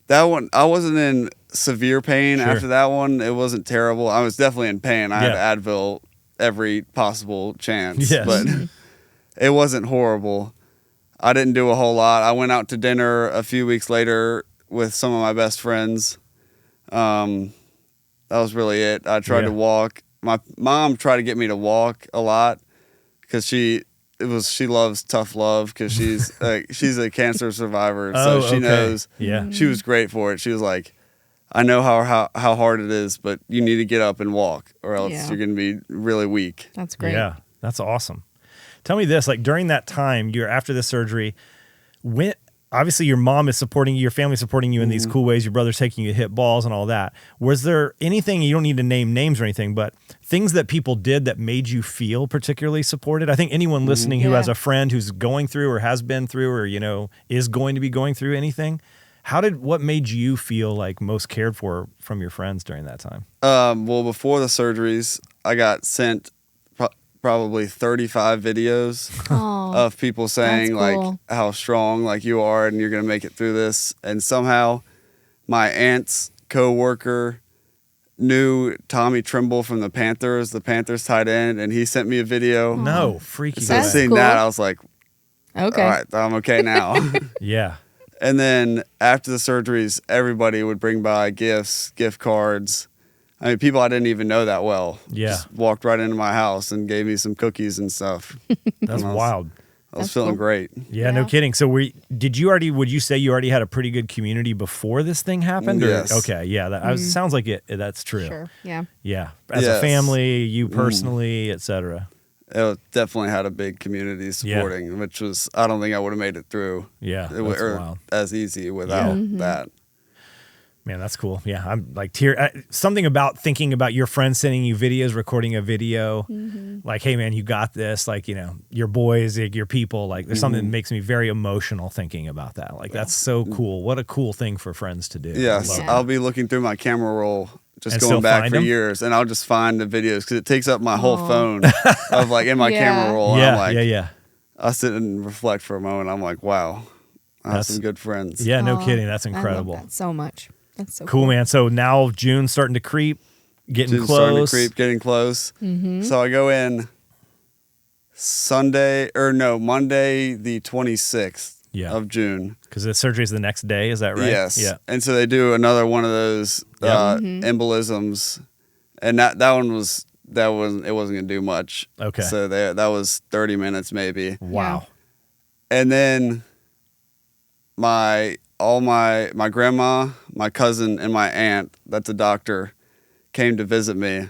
that one. I wasn't in severe pain after that one. It wasn't terrible. I was definitely in pain. I had Advil every possible chance, but it wasn't horrible. I didn't do a whole lot. I went out to dinner a few weeks later with some of my best friends. That was really it. I tried to walk. My mom tried to get me to walk a lot because she loves tough love because she's a cancer survivor, so she knows. Yeah, she was great for it. She was like, I know how hard it is, but you need to get up and walk, or else you're going to be really weak. That's great. Yeah, that's awesome. Tell me this: like during that time, you're after the surgery, when obviously your mom is supporting you, your family supporting you in these cool ways, your brother's taking you to hit balls and all that. Was there anything, you don't need to name names or anything, but things that people did that made you feel particularly supported? I think anyone listening who has a friend who's going through or has been through or, is going to be going through anything, what made you feel like most cared for from your friends during that time? Well, before the surgeries, I got sent probably 35 videos of people saying cool. like how strong like you are and you're gonna make it through this. And somehow my aunt's co-worker knew Tommy Trimble from the Panthers tight end, and he sent me a video. No, freaky. So That's seeing cool. that, I was like, Okay. all right, I'm okay now. Yeah. And then after the surgeries, everybody would bring by gifts, gift cards. I mean, people I didn't even know that well. Yeah. Just walked right into my house and gave me some cookies and stuff. That's wild. I was feeling great. Yeah, no kidding. So would you say you already had a pretty good community before this thing happened? Yes. Or, okay, yeah. Sounds like that's true. Sure. Yeah. Yeah. As a family, you personally, et cetera. It definitely had a big community supporting, which was, I don't think I would have made it through. Yeah, that's wild. As easy without that. Man, that's cool. Yeah, I'm like something about thinking about your friends sending you videos, recording a video, like, hey man, you got this. Like, your boys, like, your people. Like, there's something that makes me very emotional thinking about that. Like, that's so cool. What a cool thing for friends to do. Yes, I'll be looking through my camera roll, just And going still back find for them? years, and I'll just find the videos because it takes up my whole phone of like in my camera roll. And I'm like, Yeah. I sit and reflect for a moment. I'm like, wow, I have some good friends. Yeah, no kidding. That's incredible. I love that so much. That's so cool, man. So now June's starting to creep, getting June's starting to close. creep, getting close. So I go in Monday the 26th of June. Because the surgery's the next day, is that right? Yes. Yeah. And so they do another one of those embolisms, and it wasn't gonna do much. Okay. So that was 30 minutes maybe. Wow. And then my grandma, my cousin, and my aunt, that's a doctor, came to visit me.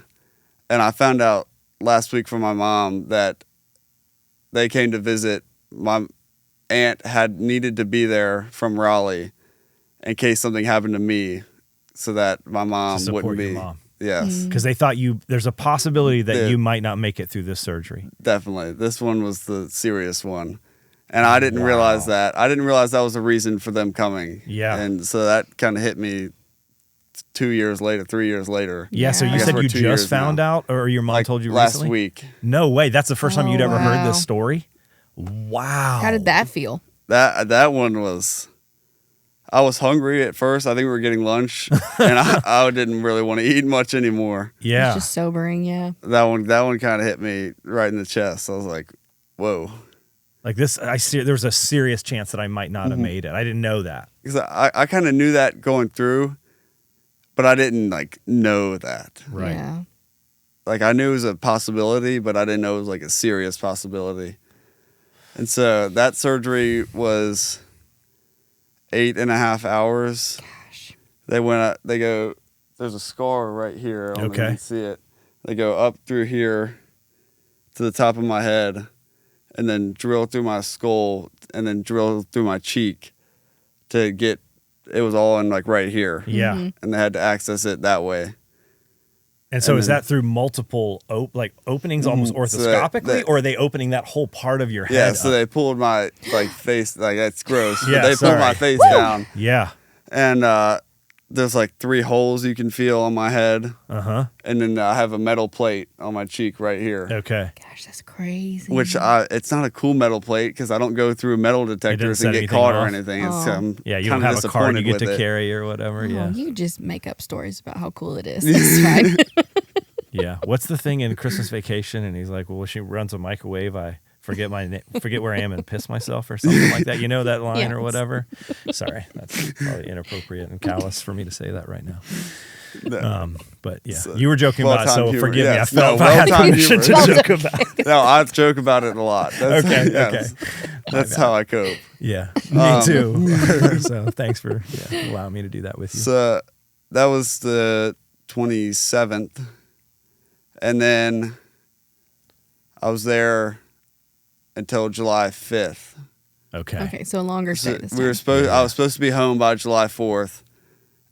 And I found out last week from my mom that they came to visit. My aunt had needed to be there from Raleigh in case something happened to me so that my mom wouldn't be. Your mom. Yes. Because they thought there's a possibility that you might not make it through this surgery. Definitely. This one was the serious one. And I didn't realize that. I didn't realize that was a reason for them coming. Yeah. And so that kind of hit me 3 years later. Yeah, so you said you just found out, or your mom told you last recently? week. No way. That's the first time you'd ever heard wow. this story? Wow. How did that feel? That one was I was hungry at first. I think we were getting lunch, and I didn't really want to eat much anymore. Yeah. It's just sobering, yeah. That one kind of hit me right in the chest. I was like, whoa. Like this, there was a serious chance that I might not have made it. I didn't know that. Because I kind of knew that going through, but I didn't like know that. Right. Yeah. Like I knew it was a possibility, but I didn't know it was like a serious possibility. And so that surgery was 8.5 hours. Gosh. They go, there's a scar right here. I don't know if you can see it. They go up through here to the top of my head and then drill through my skull and then drill through my cheek to get, it was all in like right here. Yeah. And they had to access it that way. And so is that through multiple openings almost orthoscopically, or are they opening that whole part of your head? Yeah, so they pulled my like face, like that's gross. Yeah, but they pulled my face down. Yeah. And there's like 3 holes you can feel on my head. Uh-huh. And then I have a metal plate on my cheek right here. Okay. Gosh, that's crazy. Which it's not a cool metal plate because I don't go through metal detectors and get caught or anything. It's, yeah, you don't have a card you get to carry or whatever. Yeah. You just make up stories about how cool it is. That's fine. Yeah. What's the thing in Christmas Vacation? And he's like, well, when she runs a microwave, I forget where I am and piss myself or something like that. You know that line or whatever? Sorry. That's probably inappropriate and callous for me to say that right now. But yeah, you were joking about it, so humor. forgive me. Yes. I felt I had permission to joke about it. No, I joke about it a lot. That's, Okay. That's how I cope. Yeah, me too. So thanks for allowing me to do that with you. So that was the 27th. And then I was there until July 5th. Okay, so a longer stay this time. I was supposed to be home by July 4th.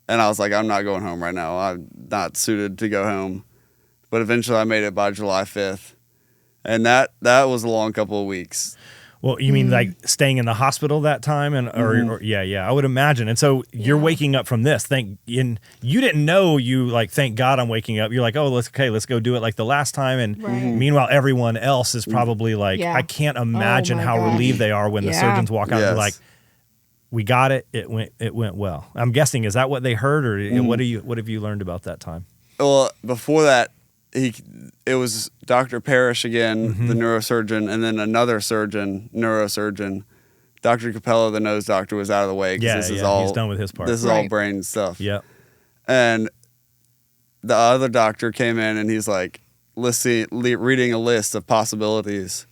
And I was like, I'm not going home right now. I'm not suited to go home. But eventually I made it by July 5th. And that was a long couple of weeks. Well, you mean like staying in the hospital that time, and or I would imagine. And so you're waking up from this. You didn't know thank God I'm waking up. You're like, oh, let's go do it like the last time. And meanwhile, everyone else is probably like, I can't imagine how relieved they are when the surgeons walk out and they're like, we got it. It went well. I'm guessing, is that what they heard, or what have you learned about that time? Well, before that, it was Dr. Parrish again, the neurosurgeon, and then another neurosurgeon. Dr. Capella, the nose doctor, was out of the way because he's done with his part. This is all brain stuff. Yeah. And the other doctor came in and he's like, reading a list of possibilities,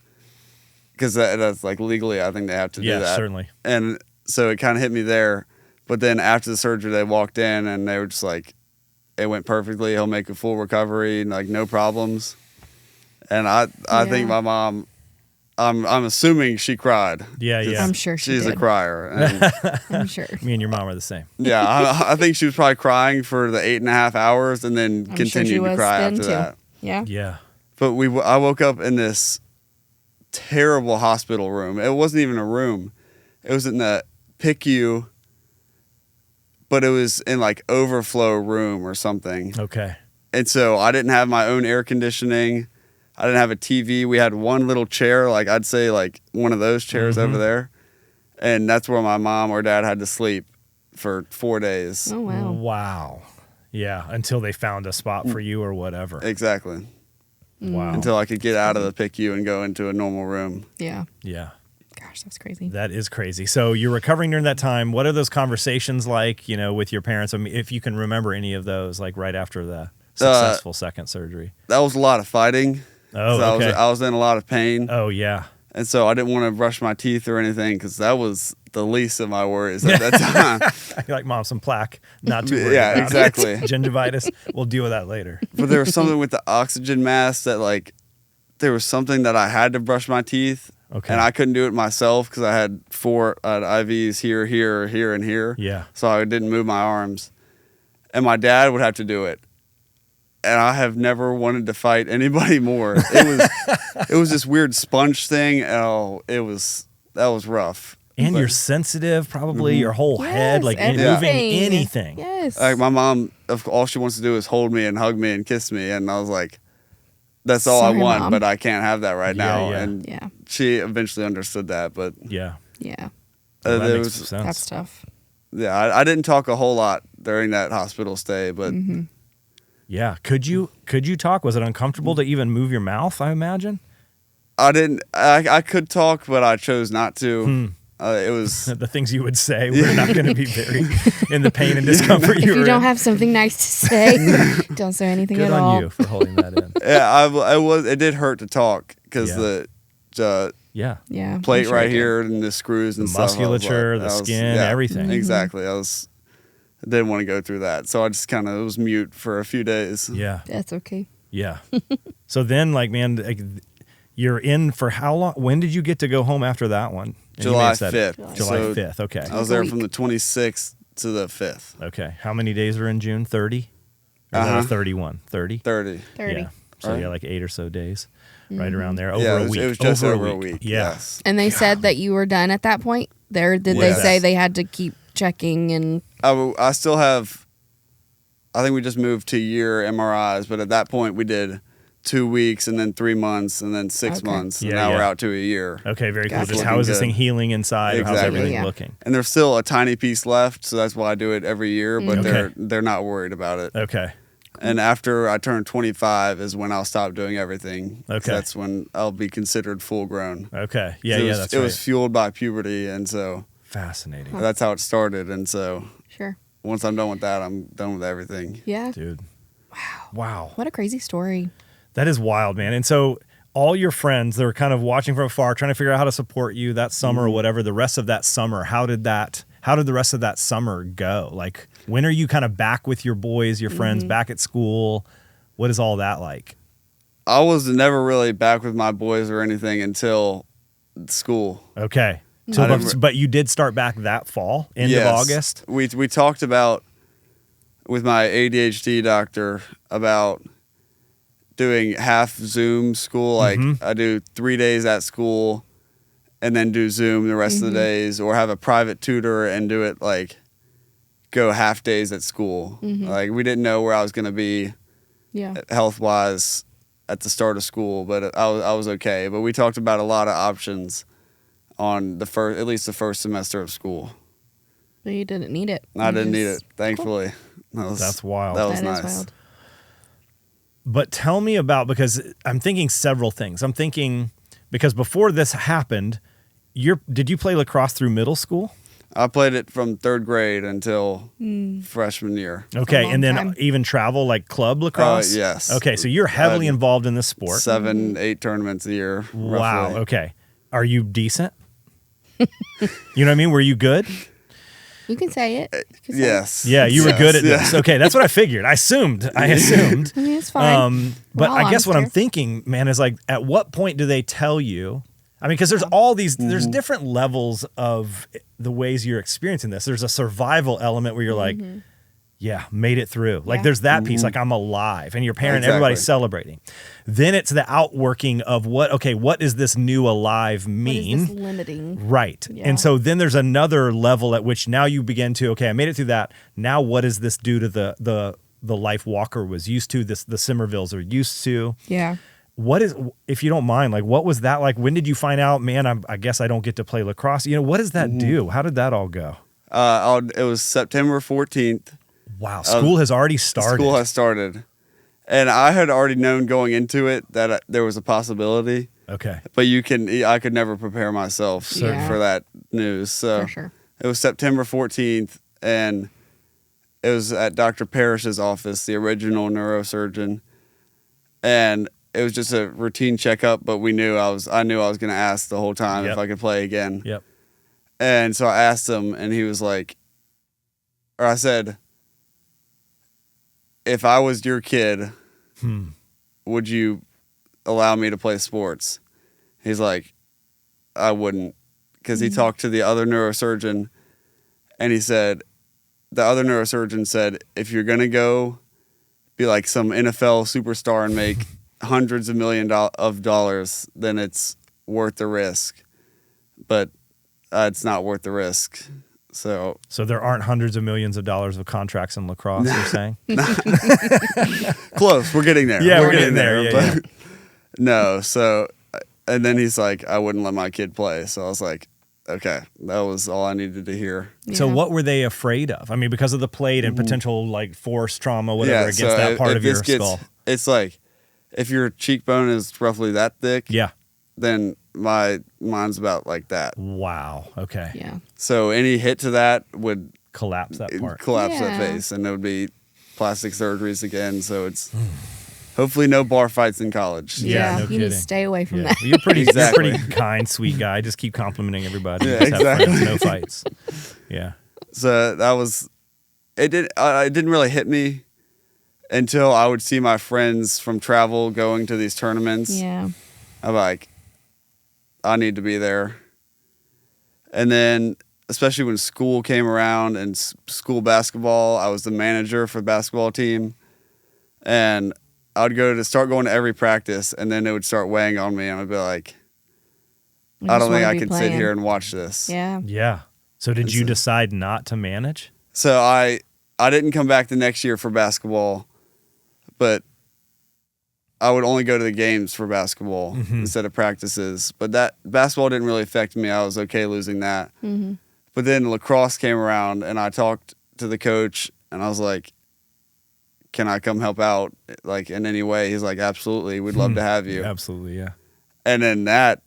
because that's like legally, I think they have to do that. Yeah, certainly. And so it kind of hit me there. But then after the surgery, they walked in and they were just like, it went perfectly. He'll make a full recovery, like no problems. And I think my mom, I'm assuming she cried. Yeah. I'm sure she's did. a crier. And I'm sure. Me and your mom are the same. Yeah, I think she was probably crying for the 8.5 hours and then continued to cry after that. Yeah. Yeah. But I woke up in this terrible hospital room. It wasn't even a room. It was in the PICU, but it was in like overflow room or something. Okay. And so I didn't have my own air conditioning. I didn't have a TV. We had one little chair, like I'd say like one of those chairs over there. And that's where my mom or dad had to sleep for 4 days. Oh, wow. Wow. Yeah, until they found a spot for you or whatever. Exactly. Wow. Until I could get out of the PICU and go into a normal room. Yeah. Yeah. Gosh, that's crazy. That is crazy. So you're recovering during that time. What are those conversations like, with your parents? I mean, if you can remember any of those, like right after the successful second surgery. That was a lot of fighting. Oh, okay. I was in a lot of pain. Oh, yeah. And so I didn't want to brush my teeth or anything because that was the least of my worries at that time. Like, Mom, some plaque. Not too worried Yeah, about exactly. it. Gingivitis. We'll deal with that later. But there was something with the oxygen mask that, like, there was something that I had to brush my teeth. Okay. And I couldn't do it myself because I had 4 IVs here, and here. Yeah. So I didn't move my arms. And my dad would have to do it. And I have never wanted to fight anybody more. It was this weird sponge thing. Oh, that was rough. And you're sensitive, probably your whole head, like moving anything. Yes. Like my mom, all she wants to do is hold me and hug me and kiss me, and I was like, "That's all Sorry, I want, Mom. but I can't have that right now." Yeah. And she eventually understood that, but Yeah. Yeah. Well, that there makes was sense. That's tough. yeah, I didn't talk a whole lot during that hospital stay, but Yeah. Could you talk? Was it uncomfortable to even move your mouth, I imagine? I didn't. I could talk, but I chose not to. It was The things you would say were not going to be very in the pain and discomfort If you were you don't in. have something nice to say, don't say anything Good at on all. you for holding that in. yeah. I was. It did hurt to talk because Yeah. the Yeah. Yeah. I'm plate sure right it did. here and the screws and The stuff. I was musculature, the I was- skin, yeah, everything. Exactly. I didn't want to go through that, so I just kind of was mute for a few days. Yeah. That's okay. Yeah. So then, like, man, like, you're in for how long? When did you get to go home after that one? And you may July have said it. 5th. July So 5th. Okay. I was there from the 26th to the 5th. Okay. How many days are in June? 30? Or is that a 31? 30? 30. 30. Yeah. So Right. yeah, like 8 or so days, right around there. Over Yeah, a week. it was just over a week. Yeah. Yes. And they said that you were done at that point? Did they Yes. say they had to keep checking and I still have. I think we just moved to year MRIs, but at that point we did 2 weeks and then 3 months and then 6 Okay. months. And Yeah, now we're yeah. out to a year. Okay, very cool. Gotcha. Just how is this Looking thing good. healing inside? Or how's Exactly. everything Yeah. looking? And there's still a tiny piece left, so that's why I do it every year. But Okay. they're not worried about it. Okay. And after I turn 25 is when I'll stop doing everything. Okay. So that's when I'll be considered full grown. Okay. Yeah, So yeah, that's it right. was fueled by puberty, and so Fascinating. that's how it started. And so sure. once I'm done with that, I'm done with everything. Yeah. Dude. Wow. What a crazy story. That is wild, man. And so all your friends, they're kind of watching from afar, trying to figure out how to support you that summer or whatever. The rest of that summer, how did the rest of that summer go? Like, when are you kind of back with your boys, your friends, back at school? What is all that like? I was never really back with my boys or anything until school. Okay. I didn't- But you did start back that fall, end of Yes. August? We talked about with my ADHD doctor about doing half Zoom school. Like I do 3 days at school and then do Zoom the rest of the days, or have a private tutor and do it like go half days at school. Like we didn't know where I was going to be Yeah. health wise at the start of school, but I was okay. But we talked about a lot of options on at least the first semester of school. But you didn't need it. I You didn't need just- it, thankfully. That's wild. That was That is nice. wild. But tell me about, because I'm thinking several things. I'm thinking, because before this happened, did you play lacrosse through middle school? I played it from 3rd grade until freshman year. Okay, long and then time. even travel like club lacrosse? Yes. Okay, so you're heavily Uh, involved in this sport. 7, 8 tournaments a year. Wow, roughly. okay. Are you decent? You know what I mean? Were you good? You can say it. You can say Yes. Yeah, you were Yes, good at yeah. this. Okay, that's what I figured. I assumed. it. I mean, it's fine. But We're all I guess what I'm honest thinking, man, is like, at what point do they tell you? I mean, because there's all these, there's different levels of the ways you're experiencing this. There's a survival element where you're like, yeah, made it through. Like Yeah. there's that piece, like I'm alive, and your parent, Exactly. everybody's celebrating. Then it's the outworking of what does this new alive What mean? is this limiting? Right. Yeah. And so then there's another level at which now you begin to, okay, I made it through that. Now what does this do to the life Walker was used to, the Simervilles are used to? Yeah. What is, if you don't mind, like what was that like? When did you find out, man, I guess I don't get to play lacrosse? You know, what does that do? How did that all go? It was September 14th. Wow. School has already started. School has started. And I had already known going into it that there was a possibility. Okay. But I could never prepare myself Yeah. for that news. So For sure. it was September 14th, and it was at Dr. Parrish's office, the original neurosurgeon. And it was just a routine checkup, but I knew I was going to ask the whole time Yep. if I could play again. Yep. And so I asked him, and he was like, or I said, if I was your kid, would you allow me to play sports? He's like, I wouldn't. Because he talked to the other neurosurgeon, and he said, the other neurosurgeon said, if you're going to go be like some NFL superstar and make hundreds of millions of dollars, then it's worth the risk. But it's not worth the risk. So there aren't hundreds of millions of dollars of contracts in lacrosse, you're saying? close. We're getting there. Yeah, we're getting getting there. Yeah, but no. So, and then he's like, I wouldn't let my kid play. So I was like, okay, that was all I needed to hear. Yeah. So what were they afraid of? I mean, because of the plate and potential like force trauma, whatever, against that part of your skull. It's like if your cheekbone is roughly that thick, then mine's about like that. Wow. Okay. Yeah. So any hit to that would collapse that part. Collapse that face, and it would be plastic surgeries again. So it's hopefully no bar fights in college. Yeah, no you kidding. need to stay away from that. You're pretty kind, sweet guy. Just keep complimenting everybody. Yeah, Just exactly. have friends, no fights. Yeah. So that was it. It didn't really hit me until I would see my friends from travel going to these tournaments. Yeah. I'm like, I need to be there. And then, especially when school came around and school basketball, I was the manager for the basketball team. And I would start going to every practice, and then it would start weighing on me. And I'd be like, I don't think I can sit here and watch this. Yeah. Yeah. So did you decide not to manage? So I didn't come back the next year for basketball, but I would only go to the games for basketball instead of practices. But that basketball didn't really affect me. I was okay losing that. Mm-hmm. But then lacrosse came around, and I talked to the coach, and I was like, can I come help out like in any way? He's like, absolutely. We'd love to have you. Absolutely, yeah. And then that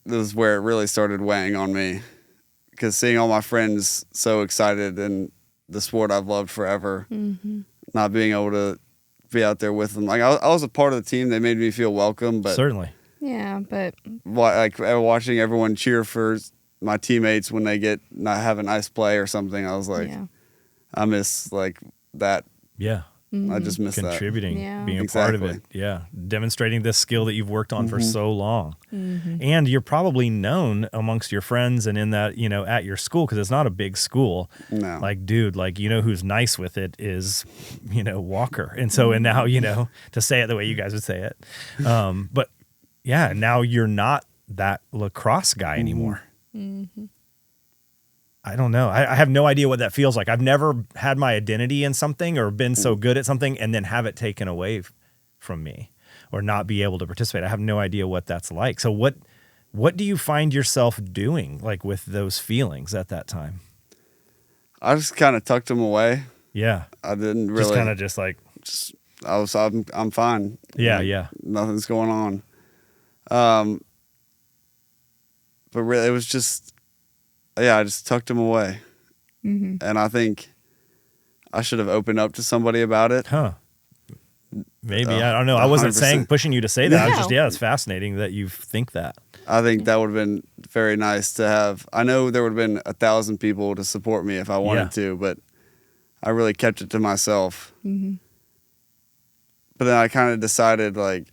was where it really started weighing on me, because seeing all my friends so excited in the sport I've loved forever, not being able to be out there with them. Like I was a part of the team. They made me feel welcome, but certainly. Yeah, but like watching everyone cheer for my teammates when they not have a nice play or something, I was like, I miss like that. Yeah. I just miss contributing, being a exactly. part of it. Yeah. Demonstrating this skill that you've worked on for so long. And you're probably known amongst your friends and in that, at your school, because it's not a big school. No. Like, dude, like, who's nice with it is, Walker. And so, and now, to say it the way you guys would say it. But yeah, now you're not that lacrosse guy anymore. I don't know. I have no idea what that feels like. I've never had my identity in something or been so good at something and then have it taken away from me or not be able to participate. I have no idea what that's like. So what do you find yourself doing like with those feelings at that time? I just kind of tucked them away. Yeah. I didn't really. Just kind of just like. I'm fine. Yeah, like, yeah. Nothing's going on. But really, it was just. Yeah, I just tucked him away. And I think I should have opened up to somebody about it. Huh. Maybe. I don't know. I wasn't pushing you to say that. I was just, it's fascinating that you think that. I think that would have been very nice to have. I know there would have been 1,000 people to support me if I wanted to, but I really kept it to myself. But then I kind of decided, like,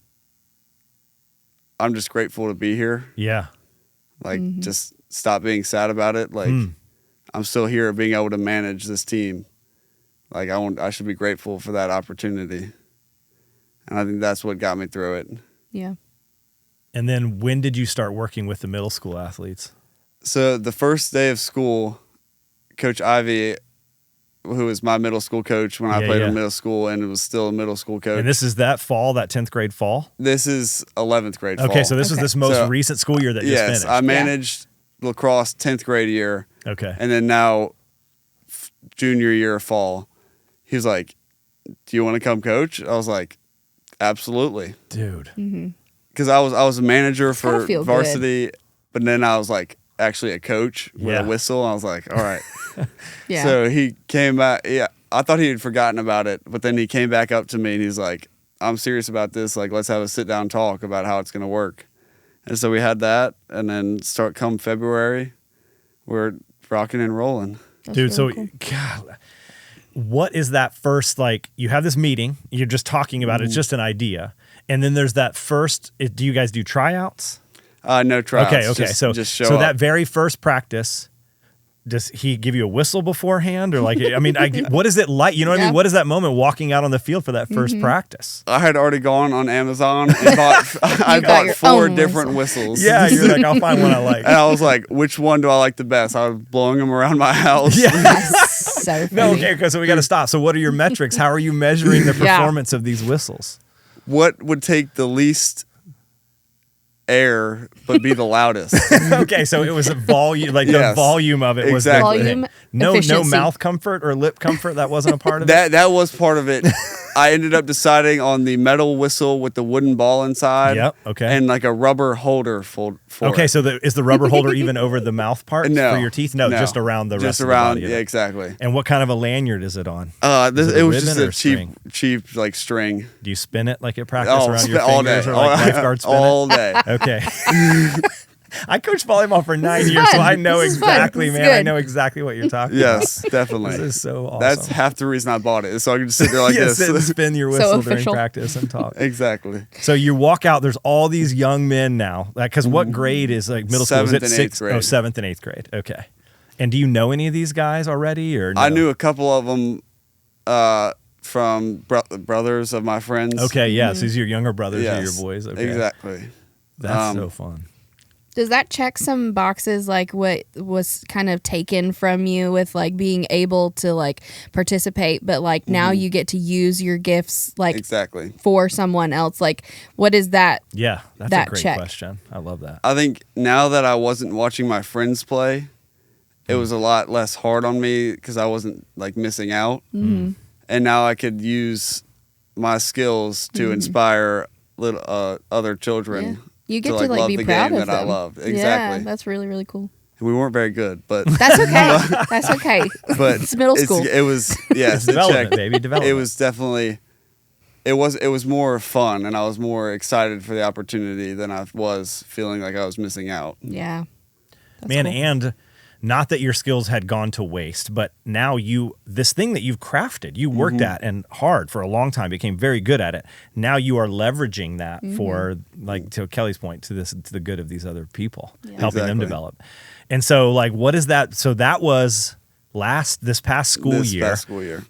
I'm just grateful to be here. Yeah. Like, just stop being sad about it. Like, I'm still here being able to manage this team. Like, I should be grateful for that opportunity. And I think that's what got me through it. Yeah. And then when did you start working with the middle school athletes? So the first day of school, Coach Ivy, who was my middle school coach when I played in middle school and was still a middle school coach. And this is that fall, that 10th grade fall? This is 11th grade fall. Okay, so this is this most recent school year that just finished. Yes, I managed lacrosse 10th grade year. Okay. And then now junior year fall, he was like, do you want to come coach? I was like, absolutely. Dude. Because I was a manager for varsity, but then I was like actually a coach with a whistle. I was like, all right. So he came back. Yeah, I thought he had forgotten about it, but then he came back up to me and he's like, I'm serious about this. Like, let's have a sit down talk about how it's going to work. And so we had that, and then come February, we're rocking and rolling. That's dude, really cool. God, what is that first, like, you have this meeting, you're just talking about it, it's just an idea, and then there's that first, do you guys do tryouts? No tryouts. Okay, just show up. That very first practice, does he give you a whistle beforehand? Or like, I mean, what is it like? You know what I mean? What is that moment walking out on the field for that first practice? I had already gone on Amazon and bought 4 different whistles. Yeah, you're like, I'll find one I like. And I was like, which one do I like the best? I was blowing them around my house. Yeah. So funny. No, okay, so we got to stop. So what are your metrics? How are you measuring the performance of these whistles? What would take the least air but be the loudest. Okay, so it was a volume, like the volume of it was exactly. Volume no efficiency. mouth comfort or lip comfort. That wasn't a part of that. That was part of it. I ended up deciding on the metal whistle with the wooden ball inside. Yep. Okay. And like a rubber holder for Okay, it. so is the rubber holder even over the mouth part No, for your teeth? No, just around the rest just around, of the body. yeah, exactly. And what kind of a lanyard is it on? It was just ribbon a or string? cheap like string. Do you spin it like at practice around your all fingers day, or like lifeguard spin all day. Okay. I coached volleyball for 9 years, so I know exactly, man. I know exactly what you're talking about. Yes, definitely. This is so awesome. That's half the reason I bought it. So I can just sit there like this. Sit and spin your whistle during official. practice and talk. Exactly. So you walk out, there's all these young men now. Because what grade is like middle school? Is it 7th and 8th grade. 7th and 8th grade. Okay. And do you know any of these guys already? Or no? I knew a couple of them from brothers of my friends. Okay, yeah. So these are your younger brothers or your boys. Okay. Exactly. That's so fun. Does that check some boxes, like what was kind of taken from you with like being able to like participate, but like now you get to use your gifts like exactly for someone else? Like, what is that? Yeah, that's that a great check? question. I love that. I think now that I wasn't watching my friends play, it was a lot less hard on me because I wasn't like missing out. Mm-hmm. And now I could use my skills to inspire other children. Yeah. You get to like love be the proud game of that I them. loved. Yeah, Exactly. that's really, really cool. We weren't very good, but That's okay. That's okay. but It's middle school. It was yes, the Development, check. baby, development. It was definitely. It was more fun, and I was more excited for the opportunity than I was feeling like I was missing out. Yeah. That's Man, cool. and not that your skills had gone to waste, but now this thing that you've crafted, you worked at and hard for a long time, became very good at it. Now you are leveraging that for, like, to Kelly's point, to the good of these other people, helping them Exactly. develop. And so, like, what is that? So that was this past school year.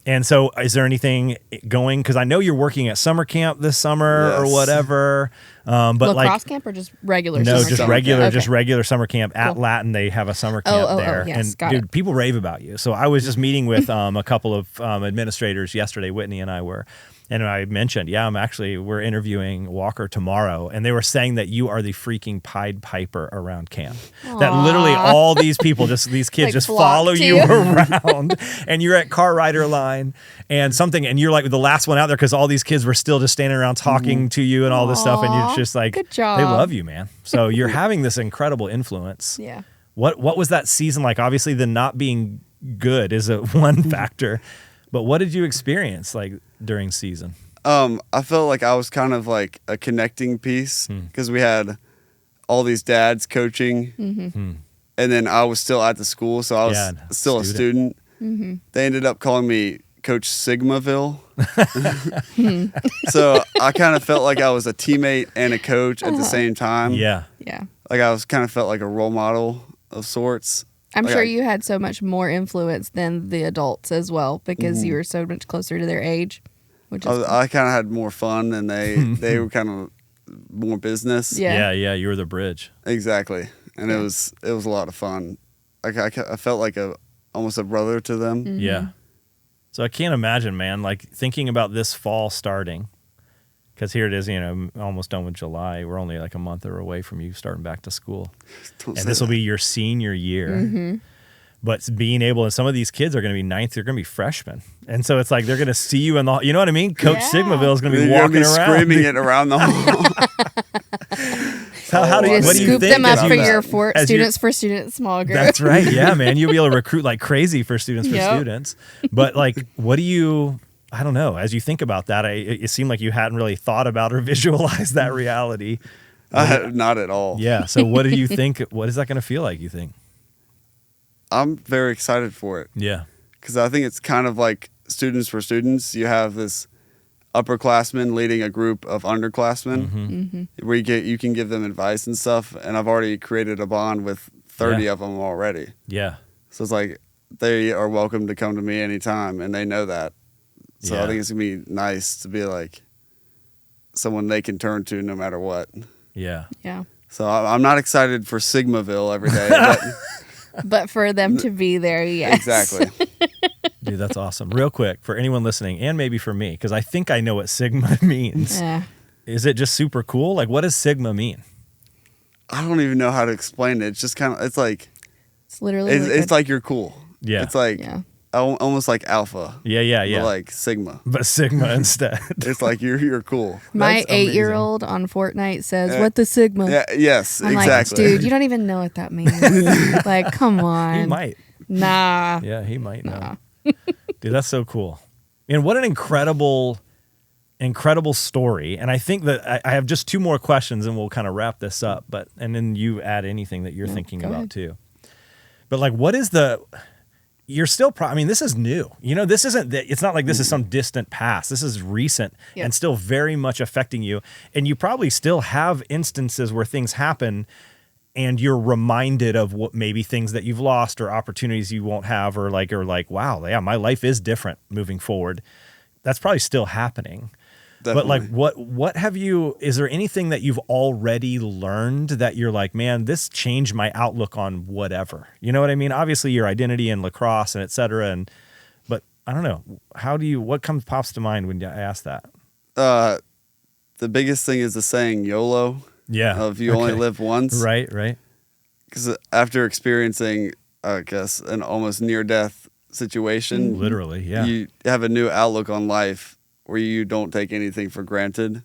And so is there anything going, because I know you're working at summer camp this summer or whatever, but lacrosse camp or just regular no, summer just camp? regular, Okay. just regular summer camp at Cool. Latin. They have a summer camp there, yes, and got dude, it. people rave about you. So I was just meeting with a couple of administrators yesterday. Whitney and I were, and I mentioned, we're interviewing Walker tomorrow, and they were saying that you are the freaking Pied Piper around camp. That literally all these people, these kids, Like just flock follow to you you. around, and you're at car rider line and you're like the last one out there because all these kids were still just standing around talking to you and all this stuff, and you're just like, good job. they love you, man. So you're having this incredible influence. Yeah. What was that season like? Obviously, the not being good is one factor, but what did you experience like during season? I felt like I was kind of like a connecting piece because we had all these dads coaching, and then I was still at the school, so I was still a student. They ended up calling me Coach Simerville. So I kind of felt like I was a teammate and a coach at the same time. Yeah. Yeah. Like I was kind of felt like a role model of sorts. I'm Like sure I- you had so much more influence than the adults as well because you were so much closer to their age, which is I kind of had more fun, and they were kind of more business. Yeah. Yeah. You were the bridge. Exactly, and Yeah. it was a lot of fun. I felt like almost a brother to them. Mm-hmm. Yeah. So I can't imagine, man, like thinking about this fall starting, because here it is, almost done with July. We're only like a month or away from you starting back to school. Don't And say this will that. be your senior year. Mm-hmm. But being able, and some of these kids are going to be ninth, they're going to be freshmen. And so it's like they're going to see you in the, you know what I mean? Coach Yeah. Simerville is going to be You're gonna walking be around. screaming it around the hall. How do you, Just what do you scoop think? them up as for you- your as you- students for students small group. That's right. Yeah, man. You'll be able to recruit like crazy for students Yep. students. But like, what do you, I don't know. As you think about that, it seemed like you hadn't really thought about or visualized that reality. Not at all. Yeah. So what do you think? What is that going to feel like, you think? I'm very excited for it Yeah. because I think it's kind of like students for students. You have this upperclassmen leading a group of underclassmen Mm-hmm. where you can give them advice and stuff. And I've already created a bond with 30 of them already. Yeah. So it's like they are welcome to come to me anytime, and they know that. So Yeah. I think it's going to be nice to be like someone they can turn to no matter what. Yeah. Yeah. So I'm not excited for Simerville every day. But But for them to be there, yes. exactly. Dude, that's awesome. Real quick, for anyone listening, and maybe for me, because I think I know what Sigma means. Yeah. Is it just super cool? Like, what does Sigma mean? I don't even know how to explain it. It's just kind of, it's like, It's literally it's like you're cool. Yeah. It's like almost like alpha. Yeah. But like sigma. But sigma instead. It's like you're cool. My 8-year-old on Fortnite says, "What the sigma?" Yeah, yes, I'm exactly. like, dude, you don't even know what that means. Like, come on. He might. Nah. Yeah, he might know. Dude, that's so cool. And what an incredible story. And I think that I have just 2 more questions and we'll kind of wrap this up. And then you add anything that you're thinking about too. But like, what is you're still, I mean, this is new. You know, this isn't, it's not like this is some distant past. This is recent and still very much affecting you. And you probably still have instances where things happen and you're reminded of what maybe things that you've lost or opportunities you won't have, or like, wow, yeah, my life is different moving forward. That's probably still happening. Definitely. But like, what have you, is there anything that you've already learned that you're like, man, this changed my outlook on whatever? You know what I mean? Obviously your identity in lacrosse and et cetera. But I don't know, what pops to mind when I ask that? The biggest thing is the saying YOLO. Yeah. Of you only live once. Right. Because after experiencing, I guess, an almost near-death situation. Literally, yeah. You have a new outlook on life where you don't take anything for granted.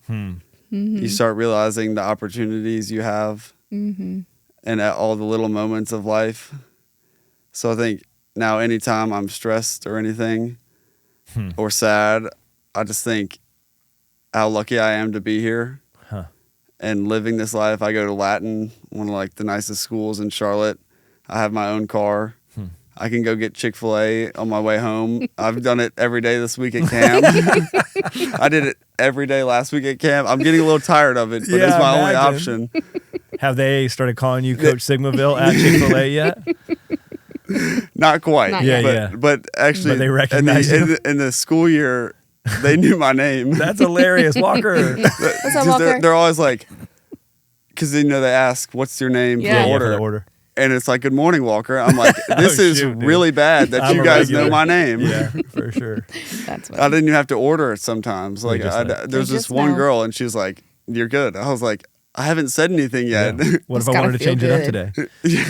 You start realizing the opportunities you have and at all the little moments of life. So I think now anytime I'm stressed or anything or sad, I just think how lucky I am to be here and living this life. I go to Latin, one of like the nicest schools in Charlotte. I have my own car. I can go get Chick-fil-A on my way home. I've done it every day this week at camp. I did it every day last week at camp. I'm getting a little tired of it, but it's my only option. Have they started calling you Coach Simerville at Chick-fil-A yet? Not quite. But actually, they recognize you? In the school year, they knew my name. That's hilarious, Walker. What's up, Walker? They're always like, because they ask, "What's your name?" Yeah, for the order. And it's like, "Good morning, Walker." I'm like, this is really bad that you guys know my name. Yeah, for sure. That's what I didn't even have to order it sometimes. Like, there's this one girl, and she's like, "You're good." I was like, I haven't said anything yet. Yeah. What if I wanted to change it up today?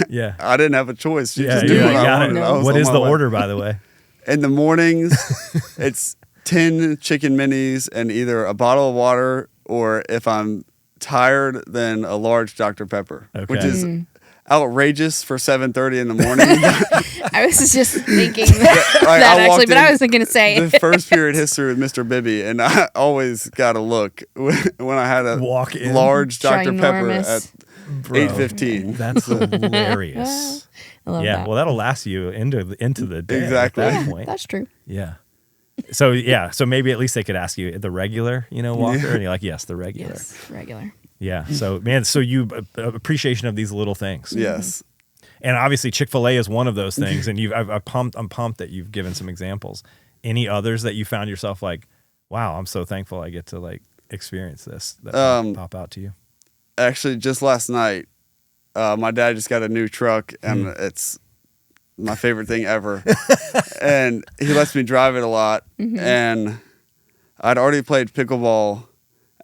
Yeah. I didn't have a choice. She just knew what I wanted. What is the order, by the way? In the mornings, it's 10 chicken minis and either a bottle of water, or if I'm tired, then a large Dr. Pepper, which is outrageous for 7:30 in the morning. I was just thinking that actually, but I was thinking to say the first period history with Mr. Bibby, and I always got to look when I had a large Dr. Pepper at 8:15. That's hilarious. I love that. Well, that'll last you into the day. Exactly. At that point. That's true. Yeah. So maybe at least they could ask you the regular, Walker, and you're like, yes, the regular. Yes, regular. Yeah. So, man, you appreciation of these little things. Yes. And obviously Chick-fil-A is one of those things. And I'm pumped that you've given some examples. Any others that you found yourself like, wow, I'm so thankful I get to like experience this that pop out to you? Actually, just last night, my dad just got a new truck, and it's my favorite thing ever. And he lets me drive it a lot. And I'd already played pickleball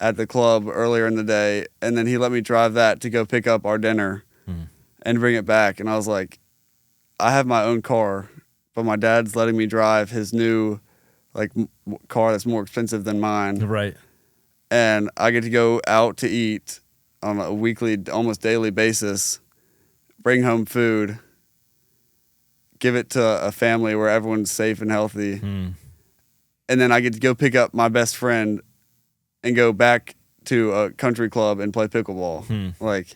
at the club earlier in the day, and then he let me drive that to go pick up our dinner and bring it back. And I was like, I have my own car, but my dad's letting me drive his new car that's more expensive than mine. Right. And I get to go out to eat on a weekly, almost daily basis, bring home food, give it to a family where everyone's safe and healthy. And then I get to go pick up my best friend and go back to a country club and play pickleball. Like,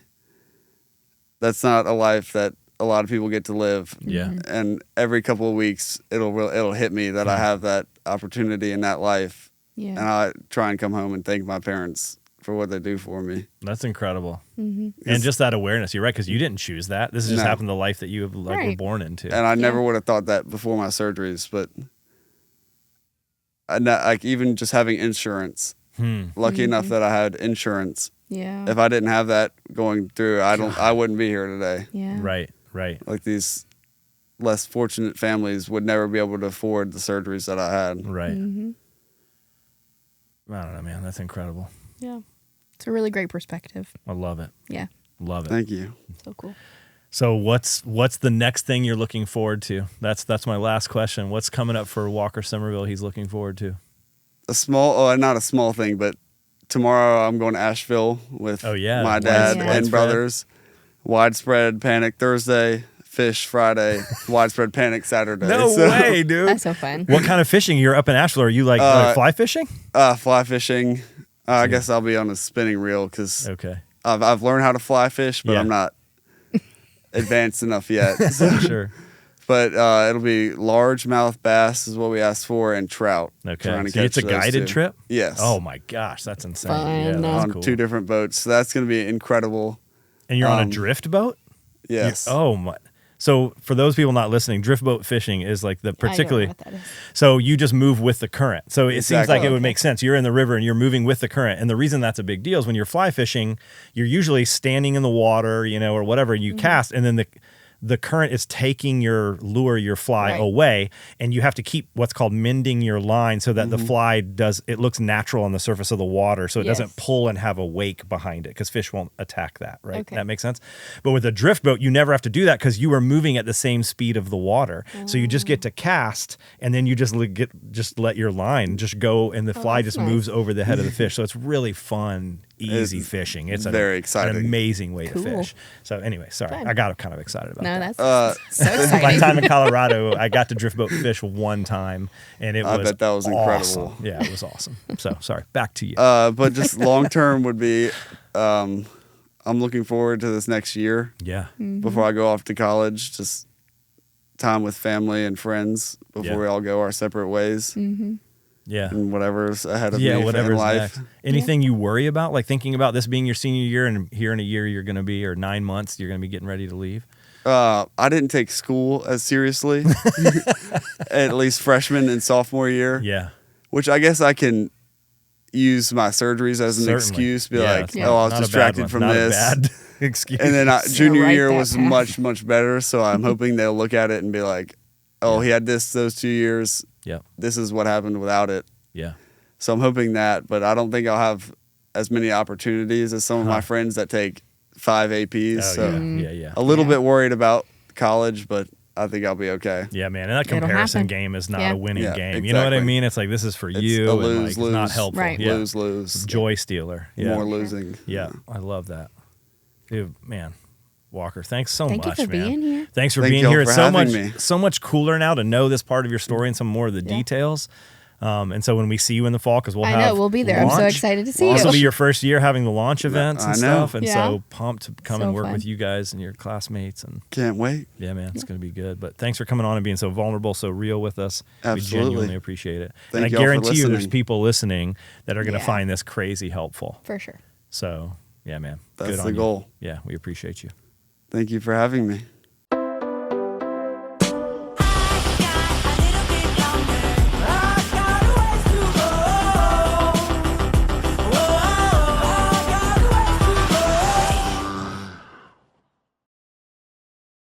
that's not a life that a lot of people get to live. Yeah. And every couple of weeks, it'll hit me that I have that opportunity in that life. Yeah. And I try and come home and thank my parents for what they do for me. That's incredible. And just that awareness. You're right, because you didn't choose that. This has just happened the life that you were born into. And I never would have thought that before my surgeries, but even just having insurance. Lucky enough that I had insurance. Yeah. If I didn't have that going through, I wouldn't be here today. Yeah. Right. Like, these less fortunate families would never be able to afford the surgeries that I had. Right. I don't know, man. That's incredible. Yeah. It's a really great perspective. I love it. Yeah. Love it. Thank you. So cool. So what's the next thing you're looking forward to? That's my last question. What's coming up for Walker Simerville he's looking forward to? Not a small thing, but tomorrow I'm going to Asheville with my dad and brothers. Widespread panic Thursday, fish Friday, widespread panic Saturday. No way, dude. That's so fun. What kind of fishing? You're up in Asheville. Are you like fly fishing? Fly fishing. I guess I'll be on a spinning reel because I've I've learned how to fly fish, but I'm not advanced enough yet. So. Sure. But it'll be largemouth bass is what we asked for, and trout. Okay. So it's a guided trip? Yes. Oh my gosh, that's insane. Fun. Yeah, that's on cool. 2 different boats. So that's going to be incredible. And you're on a drift boat? Yes. Oh my. So for those people not listening, drift boat fishing is like the particularly. I don't know what that is. So you just move with the current. So it seems like it would Okay. make sense. You're in the river and you're moving with the current. And the reason that's a big deal is when you're fly fishing, you're usually standing in the water, or whatever, you cast, and then the current is taking your lure, your fly away, and you have to keep what's called mending your line so that the fly it looks natural on the surface of the water, so it doesn't pull and have a wake behind it, because fish won't attack that, right? Okay. That makes sense? But with a drift boat, you never have to do that because you are moving at the same speed of the water. So you just get to cast, and then you just let your line just go, and the fly just moves over the head of the fish. So it's really fun, easy fishing. It's very exciting. An amazing way Cool. to fish. So anyway, sorry, Fun. I got kind of excited about No, that. that's so My exciting. time in Colorado, I got to drift boat fish one time, and I bet that was awesome. incredible. Yeah, it was awesome. So sorry, back to you. But just long term would be, I'm looking forward to this next year. Yeah. Before I go off to college, just time with family and friends before we all go our separate ways. Yeah. And whatever's ahead of me whatever's in life. next. Anything you worry about, like thinking about this being your senior year, and here in a year you're going to be, or 9 months you're going to be getting ready to leave? I didn't take school as seriously, at least freshman and sophomore year. Yeah. Which I guess I can use my surgeries as an excuse. Be like, it's I was not a bad distracted one. from Not this. a bad excuse. And then So junior write year that was path. much, much better. So I'm hoping they'll look at it and be like, oh, he had those 2 years. Yep. This is what happened without it. Yeah. So I'm hoping that, but I don't think I'll have as many opportunities as some of my friends that take 5 APs. Oh, so yeah. a little bit worried about college, but I think I'll be okay. Yeah, man. And that It'll comparison happen. game is not Yeah. a winning Yeah, game. You know what I exactly. mean? It's like, this is for It's you. a And like, lose, it's not lose. helpful. Right. Yeah. Lose. Joy stealer. Yeah. More losing. Yeah, I love that. Dude, man, Walker, thanks so Thank you much, for man. being here. Thanks for Thank being y'all here. for It's so having much, me. so much cooler now to know this part of your story and some more of the details. And so when we see you in the fall, because I know, we'll be there. I'm so excited to see This will you. be your first year having the launch events and I know. stuff, and Yeah. so pumped to come So and work fun. with you guys and your classmates. And Can't wait. yeah, man, it's going to be good. But thanks for coming on and being so vulnerable, so real with us. We Absolutely. genuinely appreciate it. Thank and I y'all for guarantee you there's listening. people listening that are going to Yeah. find this crazy helpful. For sure. So, yeah, man. That's good the on you. goal. Yeah, we appreciate you. Thank you for having me.